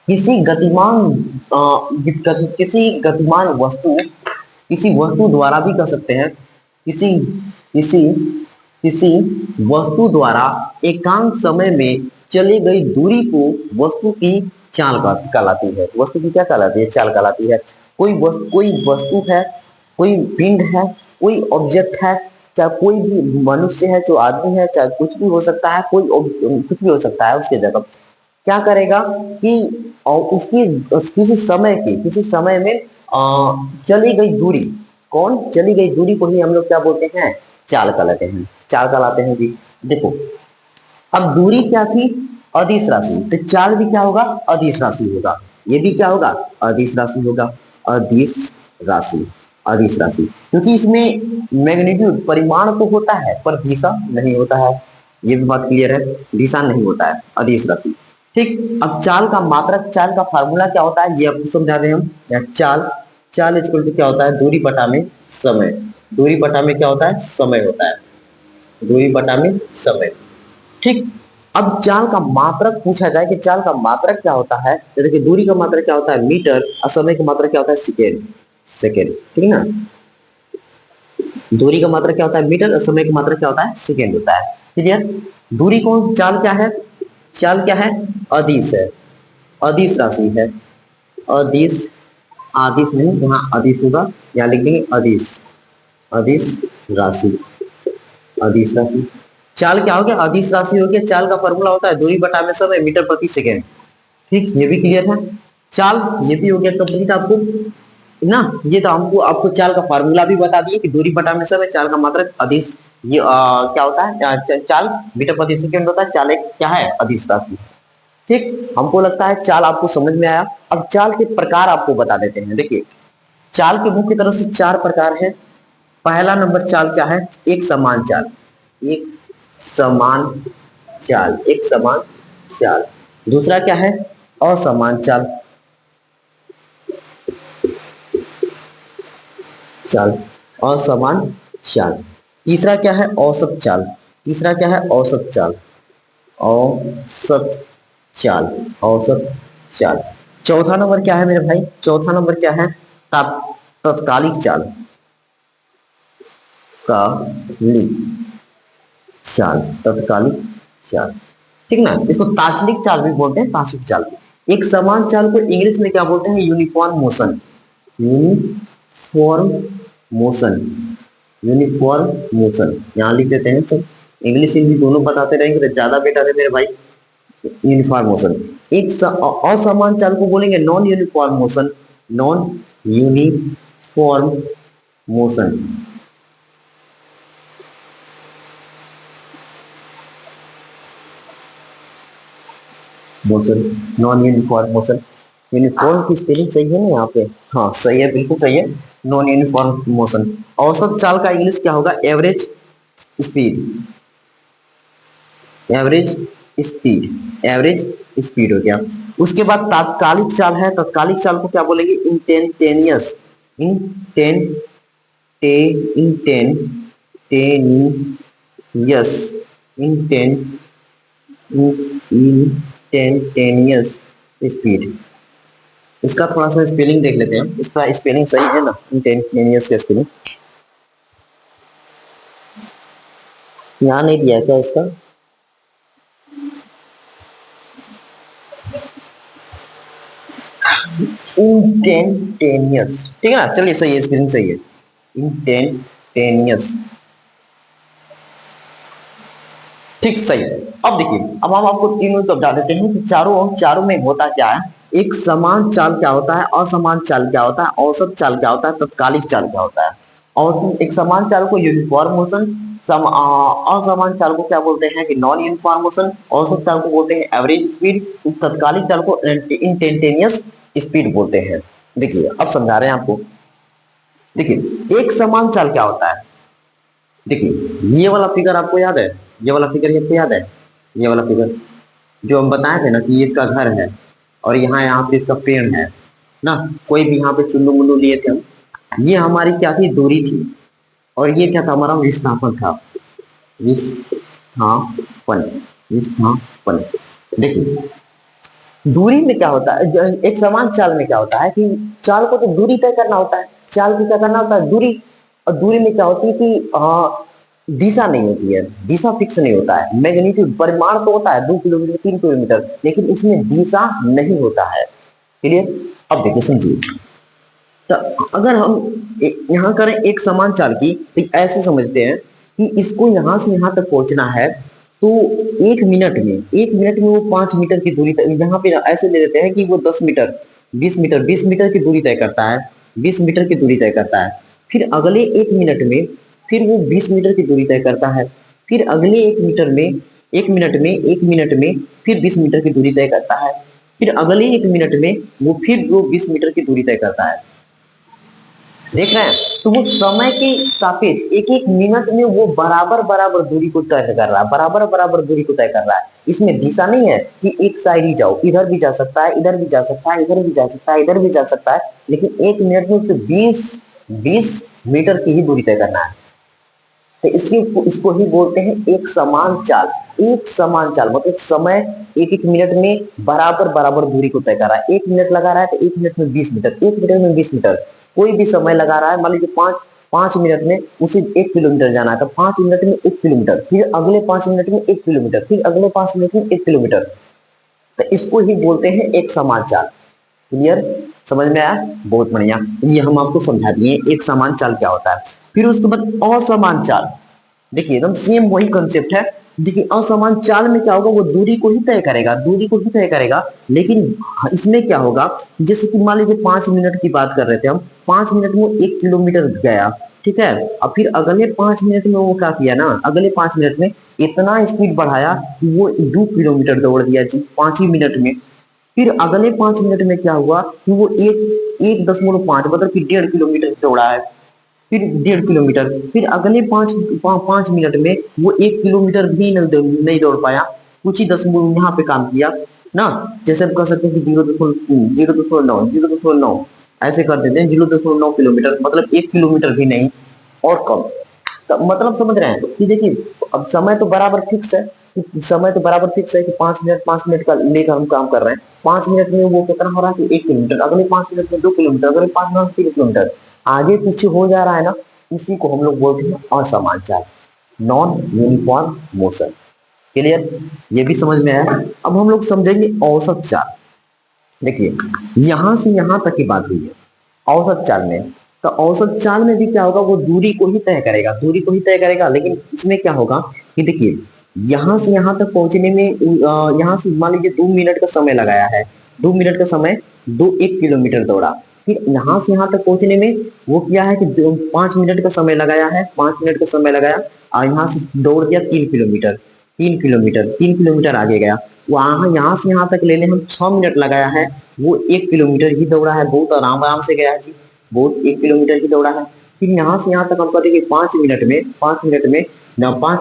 किसी गतिमान किसी गतिमान वस्तु, किसी वस्तु द्वारा भी कर सकते हैं, किसी किसी किसी वस्तु द्वारा एकांक समय में चली गई दूरी को वस्तु की चाल कहलाती है, वस्तु की क्या कहलाती है, चाल कहलाती है। कोई वस्तु है, कोई पिंड है, कोई ऑब्जेक्ट है, चाहे कोई भी मनुष्य है, जो आदमी है, चाहे कुछ भी हो सकता है, कुछ भी हो सकता है, उसके जगह क्या करेगा कि और किसी समय में चली गई दूरी, कौन चली गई दूरी को ही हम लोग क्या बोलते हैं, चाल कहलाते हैं, चाल कहलाते हैं जी। देखो, अब दूरी क्या थी, अदिश राशि, तो चाल भी क्या होगा, अदिश राशि होगा, ये भी क्या होगा, अदिश राशि होगा, अदिश राशि, अदिश राशि, क्योंकि इसमें मैग्नीट्यूड परिमाण तो होता है पर दिशा नहीं होता है, ये भी बात क्लियर है, दिशा नहीं होता है, अदिश राशि, ठीक। अब चाल का मात्रक, चाल का फार्मूला क्या होता है, ये आपको समझा दें हम। या चाल, चाल इक्वल टू क्या होता है, दूरी बटा में समय, दूरी बटा में क्या होता है, समय होता है, दूरी बटा में समय, ठीक। अब चाल का मात्रक पूछा जाए कि चाल का मात्रक क्या होता है, तो देखिए, दूरी का मात्रक क्या होता है, मीटर, और समय का मात्रक क्या होता है, सेकेंड, सेकेंड, ठीक है ना। दूरी का मात्रक क्या होता है, मीटर, और समय का मात्रक क्या होता है, सेकेंड होता है, क्लियर। दूरी कौन, चाल क्या है, चाल क्या है, अदिश है, अदिश राशि है, अदिश, आदिश नहीं, यहाँ अदिश होगा, यहाँ लिख देंगे अदिश, अदिश राशि, अदिश राशि। चाल क्या हो गया, अदिश राशि हो गया, चाल का फॉर्मूला होता है दूरी बटा में समय, मीटर प्रति सेकेंड, ठीक, ये भी क्लियर है। चाल ये भी हो गया कंप्लीट आपको ना, ये तो हमको आपको चाल का फार्मूला भी बता दिए कि दूरी बटा में समय, चाल का मात्रक अदिश, ये क्या होता है, चाल मीटर प्रति सेकेंड होता है, चाल एक क्या है, अदिश राशि, ठीक। हमको लगता है चाल आपको समझ में आया। अब चाल के प्रकार आपको बता देते हैं। देखिए, चाल के मुख्य तरह से चार प्रकार है। पहला नंबर चाल क्या है, एक समान चाल, एक समान चाल, एक समान चाल। दूसरा क्या है, असमान चाल, चाल, असमान चाल। तीसरा क्या है, औसत चाल, तीसरा क्या है, औसत चाल, औसत चाल, औसत चाल। चौथा नंबर क्या है मेरे भाई, चौथा नंबर क्या है, तत्कालिक चाल, कालिक चाल, तत्कालिक चाल, ठीक ना। इसको तात्कालिक चाल भी बोलते हैं, तात्कालिक चाल। एक समान चाल को इंग्लिश में क्या बोलते हैं, uniform motion, uniform motion, uniform motion, यहाँ लिख देते हैं सब, इंग्लिश हिंदी दोनों बताते रहेंगे तो ज्यादा बेटर है मेरे भाई। Uniform motion. एक असमान चाल को बोलेंगे non uniform motion, non uniform motion, motion, non uniform motion. Uniform की स्पेलिंग सही है ना यहाँ पे, हाँ सही है, बिल्कुल सही है, नॉन यूनिफॉर्म मोशन। औसत चाल का इंग्लिश क्या होगा, average speed, average speed, average speed हो गया। उसके बाद तात्कालिक चाल है, तात्कालिक चाल को क्या बोलेंगे, इंटेंटेनियस, इंटेन इंटेनियस, इंटेन इंटेंटेनियस स्पीड। इसका थोड़ा सा स्पेलिंग देख लेते हैं, इसका स्पेलिंग सही है ना, इंटेंटेनियस का स्पेलिंग यहाँ नहीं दिया क्या इसका, इंटेंटेनियस, ठीक है ना, चलिए सही है, स्पेलिंग सही है, इंटेंटेनियस, ठीक सही है। अब देखिए, अब हम आपको तीनों समझा देते हैं कि चारों में होता क्या है। एक समान चाल क्या होता है, असमान चाल क्या होता है, औसत चाल क्या होता है, तत्कालिक चाल क्या होता है। और एक समान चाल को यूनिफॉर्म मोशन, असमान चाल को क्या बोलते हैं कि नॉन यूनिफॉर्म मोशन, औसत चाल को बोलते हैं एवरेज स्पीड, तत्कालिक चाल को इंस्टेंटेनियस स्पीड बोलते हैं। देखिए अब समझा रहे हैं आपको। देखिए एक समान चाल क्या होता है। देखिए ये वाला फिगर आपको याद है, ये वाला फिगर आपको याद है, ये वाला फिगर जो हम बताए थे ना कि ये इसका घर है और यहाँ पे इसका पेड़ है ना, कोई भी यहाँ पे चुल्लू मुल्लू लिए थे हम, ये हमारी क्या थी, दूरी थी, और ये क्या था, हमारा विस्थापन था। विस्थापन, विस्थापन। देखिए दूरी में क्या होता है, एक समान चाल में क्या होता है कि चाल को तो दूरी तय करना होता है, चाल को क्या करना होता है, दूरी। और दूरी में क्या होती है कि दिशा नहीं होती है, दिशा फिक्स नहीं होता है। मैग्नीट्यूड परिमाण तो होता है 2 किलोमीटर 3 किलोमीटर, लेकिन उसमें दिशा नहीं होता है। क्लियर। अब देखिए समझिए, तो अगर हम यहाँ करें एक समान चाल की, तो ऐसे समझते हैं कि इसको यहाँ से यहाँ तक पहुंचना है, तो 1 मिनट में, 1 मिनट में वो 5 मीटर की दूरी यहाँ पे ऐसे ले लेते हैं कि वो 10 मीटर, 20 मीटर, 20 मीटर की दूरी तय करता है, 20 मीटर की दूरी तय करता है। फिर अगले 1 मिनट में फिर वो 20 मीटर की दूरी तय करता है। फिर अगले 1 मीटर में, 1 मिनट में, 1 मिनट में फिर 20 मीटर की दूरी तय करता है। फिर अगले 1 मिनट में वो 20 मीटर की दूरी तय करता है। देख रहे हैं, तो वो समय के सापेक्ष एक एक मिनट में वो बराबर बराबर दूरी को तय कर रहा है, बराबर बराबर दूरी को तय कर रहा है। इसमें दिशा नहीं है कि एक साइड ही जाओ, इधर भी जा सकता है, इधर भी जा सकता है, इधर भी जा सकता है, इधर भी जा सकता है, लेकिन 1 मिनट में उसे 20 मीटर की ही दूरी तय करना है। तो इसको ही बोलते हैं एक समान चाल। एक समान चाल मतलब समय एक एक मिनट में बराबर बराबर दूरी को तय कर रहा है। 1 मिनट लगा रहा है तो 1 मिनट में 20 मीटर, 1 मिनट में 20 मीटर। कोई भी समय लगा रहा है, मान लीजिए 5 मिनट में उसे 1 किलोमीटर जाना है, तो 5 मिनट में 1 किलोमीटर, फिर अगले 5 मिनट में 1 किलोमीटर, फिर अगले 5 मिनट में 1 किलोमीटर। तो इसको ही बोलते हैं एक समान चाल। क्लियर, समझ में आया, बहुत बढ़िया। ये हम आपको समझा दिए एक समान चाल क्या होता है। फिर उसके बाद असमान चाल। देखिए एकदम सेम वही कंसेप्ट है। देखिए असमान चाल में क्या होगा, वो दूरी को ही तय करेगा, दूरी को ही तय करेगा, लेकिन इसमें क्या होगा, जैसे कि मान लीजिए 5 मिनट की बात कर रहे थे हम, 5 मिनट में 1 किलोमीटर गया, ठीक है। अब फिर अगले 5 मिनट में वो क्या किया ना, अगले 5 मिनट में इतना स्पीड बढ़ाया कि वो 2 किलोमीटर दौड़ दिया जी 5 ही मिनट में। फिर अगले 5 मिनट में क्या हुआ कि वो 1.5 मतलब कि 1.5 किलोमीटर दौड़ा है। फिर 1.5 किलोमीटर, फिर अगले 5 मिनट में वो 1 किलोमीटर भी नहीं दौड़ पाया, कुछ ही दशमलव यहाँ पे काम किया ना। जैसे हम कह सकते हैं कि 0.9 ऐसे कर देते हैं, 0.9 किलोमीटर मतलब 1 किलोमीटर भी नहीं, और कम। तो मतलब समझ रहे हैं कि देखिए अब समय तो बराबर फिक्स है, समय तो बराबर फिक्स है कि 5 मिनट, 5 मिनट का लेकर हम काम कर रहे हैं। 5 मिनट में वो कितना हो रहा है कि 1 किलोमीटर, अगले 5 मिनट में 2 किलोमीटर, अगले 5 मिनट में 3 किलोमीटर, आगे पीछे हो जा रहा है ना। इसी को हम लोग बोलते हैं असमान चाल, नॉन यूनिफॉर्म मोशन। क्लियर, ये भी समझ में आया। अब हम लोग समझेंगे औसत चाल। देखिए यहां से यहां तक की बात हुई है औसत चाल में। तो औसत चाल में भी क्या होगा, वो दूरी को ही तय करेगा, दूरी को ही तय करेगा, लेकिन इसमें क्या होगा कि देखिए यहां से यहां तक पहुंचने में यहां से मान लीजिए 2 मिनट का समय लगाया है, 2 मिनट का समय, 1 किलोमीटर दौड़ा। फिर यहाँ से यहाँ तक पहुंचने में वो किया है कि 5 मिनट का समय लगाया है, 5 मिनट का समय लगाया, और यहाँ से दौड़ दिया 3 किलोमीटर, 3 किलोमीटर, 3 किलोमीटर आगे गया। वहां यहाँ से यहाँ तक लेने हम 6 मिनट लगाया है, वो 1 किलोमीटर ही दौड़ा है, बहुत आराम आराम से गया है जी, बहुत 1 किलोमीटर ही दौड़ा है। फिर यहाँ से यहाँ तक हम कहते हैं कि 5 मिनट में, 5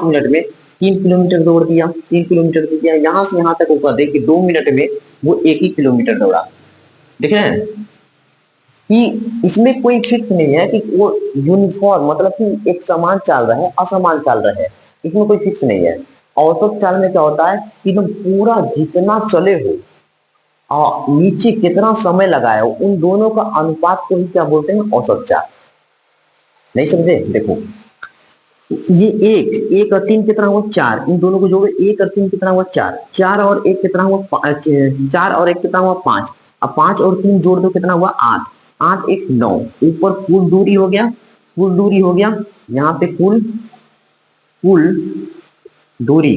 मिनट में 3 किलोमीटर दौड़ दिया, 3 किलोमीटर दौड़ दिया। यहाँ से यहाँ तक वो कहते हैं कि 2 मिनट में वो 1 ही किलोमीटर दौड़ा। देख रहे हैं कि इसमें कोई फिक्स नहीं है कि वो यूनिफॉर्म मतलब कि एक समान चाल रहे असमान चाल रहे, इसमें कोई फिक्स नहीं है। औसत चाल में क्या होता है कि तुम पूरा जितना चले हो और नीचे कितना समय लगाए हो, उन दोनों का अनुपात को ही क्या बोलते हैं, औसत चाल। नहीं समझे, देखो ये एक और 3 कितना हुआ, 4, इन दोनों को जोड़ो, 1 और 3 कितना हुआ, 4, 4 और 1 कितना हुआ, 4 और 1 कितना हुआ, 5। अब 5 और 3 जोड़ दो कितना हुआ, 8, 8 1 9, ऊपर कुल दूरी हो गया, कुल दूरी हो गया, यहाँ पे कुल कुल दूरी,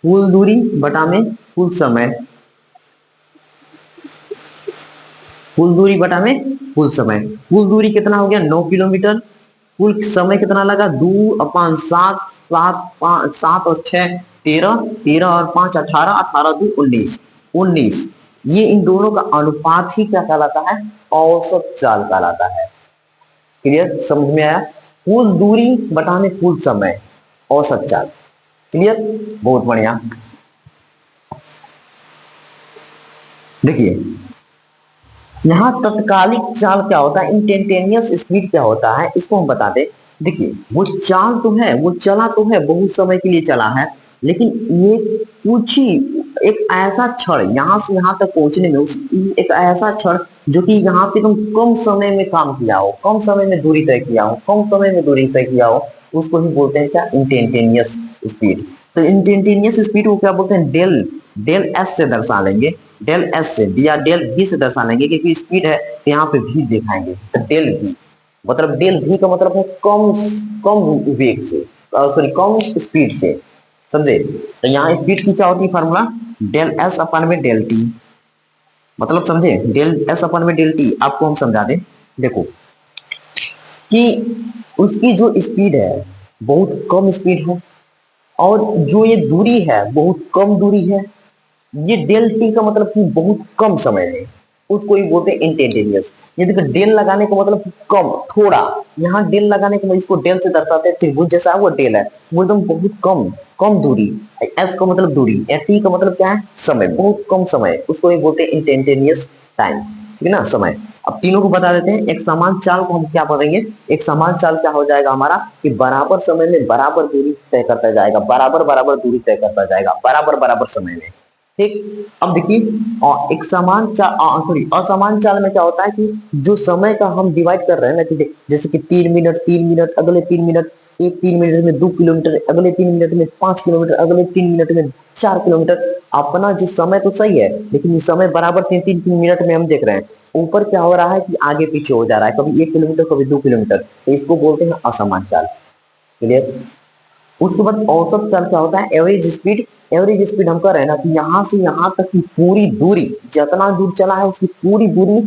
कुल दूरी बटा में कुल समय, कुल दूरी बटा में कुल समय। कुल दूरी कितना हो गया 9 किलोमीटर। कुल समय कितना लगा 2/7, 7 और 6 13, 13 और 5 18, 18 2 19, 19। ये इन दोनों का अनुपात ही क्या कहलाता है, औसत चाल कहलाता है। क्लियर, समझ में आया? कुल दूरी बटा में कुल समय, औसत चाल। क्लियर, बहुत बढ़िया। देखिए यहाँ तत्कालिक चाल क्या होता है, इंस्टेंटेनियस स्पीड क्या होता है, इसको हम बता दें। देखिए वो चाल तो है, वो चला तो है, बहुत समय के लिए चला है, लेकिन ये कुछ ही एक ऐसा क्षण यहाँ से यहाँ तक पहुंचने में एक ऐसा क्षण जो कि यहाँ पे तुम कम समय में काम किया हो, कम समय में दूरी तय किया हो, कम समय में दूरी तय किया हो, उसको ही बोलते हैं क्या, इंस्टेंटेनियस स्पीड। तो इंस्टेंटेनियस स्पीड को क्या बोलते हैं, डेल डेल एस से दर्शा लेंगे, डेल एस से या डेल वी से दर्शा लेंगे, क्योंकि स्पीड है तो यहाँ पे वी दिखाएंगे, तो डेल वी मतलब डेल वी का मतलब है कम कम वेग से, सॉरी कम स्पीड से, समझे? तो यहाँ स्पीड की क्या होती है फार्मूला, डेल एस अपन में डेल टी, मतलब समझे, डेल एस अपन में डेल टी। आपको हम समझा दें, देखो कि उसकी जो स्पीड है बहुत कम स्पीड है, और जो ये दूरी है बहुत कम दूरी है, ये डेल टी का मतलब कि बहुत कम समय में, उसको ही बोलते हैं इंस्टेंटेनियस। ये देखो डेल लगाने का मतलब कम, थोड़ा, यहाँ डेल लगाने का मतलब इसको डेल से दर्शाते हैं, त्रिभुज जैसा है वो डेल है, वो एकदम बहुत कम, कम दूरी। एस का मतलब दूरी, टी का मतलब क्या है, समय, बहुत कम समय, उसको ही बोलते हैं इंस्टेंटेनियस टाइम, ठीक है ना, समय। अब तीनों को बता देते हैं। एक समान चाल को हम क्या पढ़ेंगे, एक समान चाल क्या हो जाएगा हमारा, कि बराबर समय में बराबर दूरी तय करता जाएगा, बराबर बराबर दूरी तय करता जाएगा, बराबर बराबर समय में। ठीक, अब देखिए एक समान चाल, सॉरी असमान चाल में क्या होता है कि जो समय का हम डिवाइड कर रहे हैं ना, कि जैसे कि 3 मिनट, 3 मिनट, अगले 3 मिनट, एक 3 मिनट में 2 किलोमीटर, अगले 3 मिनट में 5 किलोमीटर, अगले 3 मिनट में 4 किलोमीटर। अपना जो समय तो सही है, लेकिन ये समय बराबर 3 3 मिनट में हम देख रहे हैं, ऊपर क्या हो रहा है कि आगे पीछे हो जा रहा है, कभी 1 किलोमीटर, कभी 2 किलोमीटर, तो इसको बोलते हैं असमान चाल। क्लियर? उसके बाद औसत चाल क्या होता है, एवरेज स्पीड। एवरेज स्पीड हम कह रहे हैं ना कि यहाँ से यहाँ तक की पूरी दूरी, जितना दूर चला है उसकी पूरी दूरी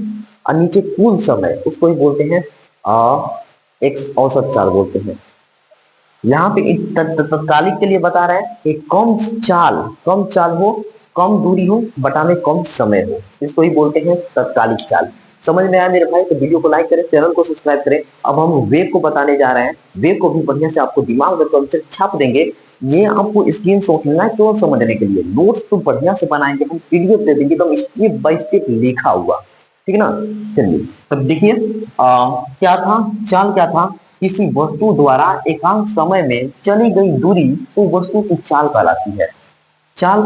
और नीचे कुल समय, उसको ही बोलते हैं एक औसत चाल बोलते हैं। यहाँ पे तत्कालिक के लिए बता रहे हैं कि कम चाल हो, कम दूरी हो, बटा में कम समय हो, इसको ही बोलते हैं तत्कालिक चाल। समझ में आया मेरे भाई? तो वीडियो को लाइक करें, चैनल को सब्सक्राइब करें। अब हम वेग को बताने जा रहे हैं, वेग को भी बढ़िया से आपको दिमाग में कॉन्सेप्ट छाप देंगे। ये आपको स्क्रीन शॉट लेना है केवल समझने के लिए, नोट्स तो बढ़िया से बनाएंगे, हम पीडीएफ दे देंगे तो स्टेप बाय स्टेप लिखा हुआ, ठीक है ना। चलिए तब देखिए क्या था, चाल क्या था, किसी वस्तु द्वारा एकांक समय में चली गई दूरी तो वस्तु की चाल कहलाती है। चाल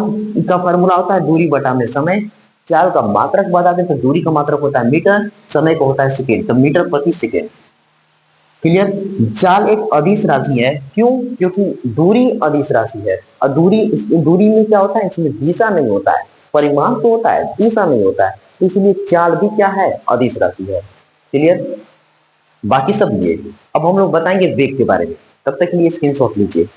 का फॉर्मूला होता है दूरी बटा में समय। चाल का मात्रक बता दें तो दूरी का मात्रक होता है मीटर, समय का होता है सेकेंड, तो मीटर प्रति सेकेंड। क्लियर? चाल एक अदिश राशि है, क्यों? क्योंकि दूरी अदिश राशि है, और दूरी में क्या होता है, इसमें दिशा नहीं होता है, परिमाण तो होता है, दिशा नहीं होता है, तो इसलिए चाल भी क्या है, अदिश राशि है। क्लियर? बाकी सब ये। अब हम लोग बताएंगे वेग के बारे में, तब तक के लिए स्क्रीनशॉट लीजिए।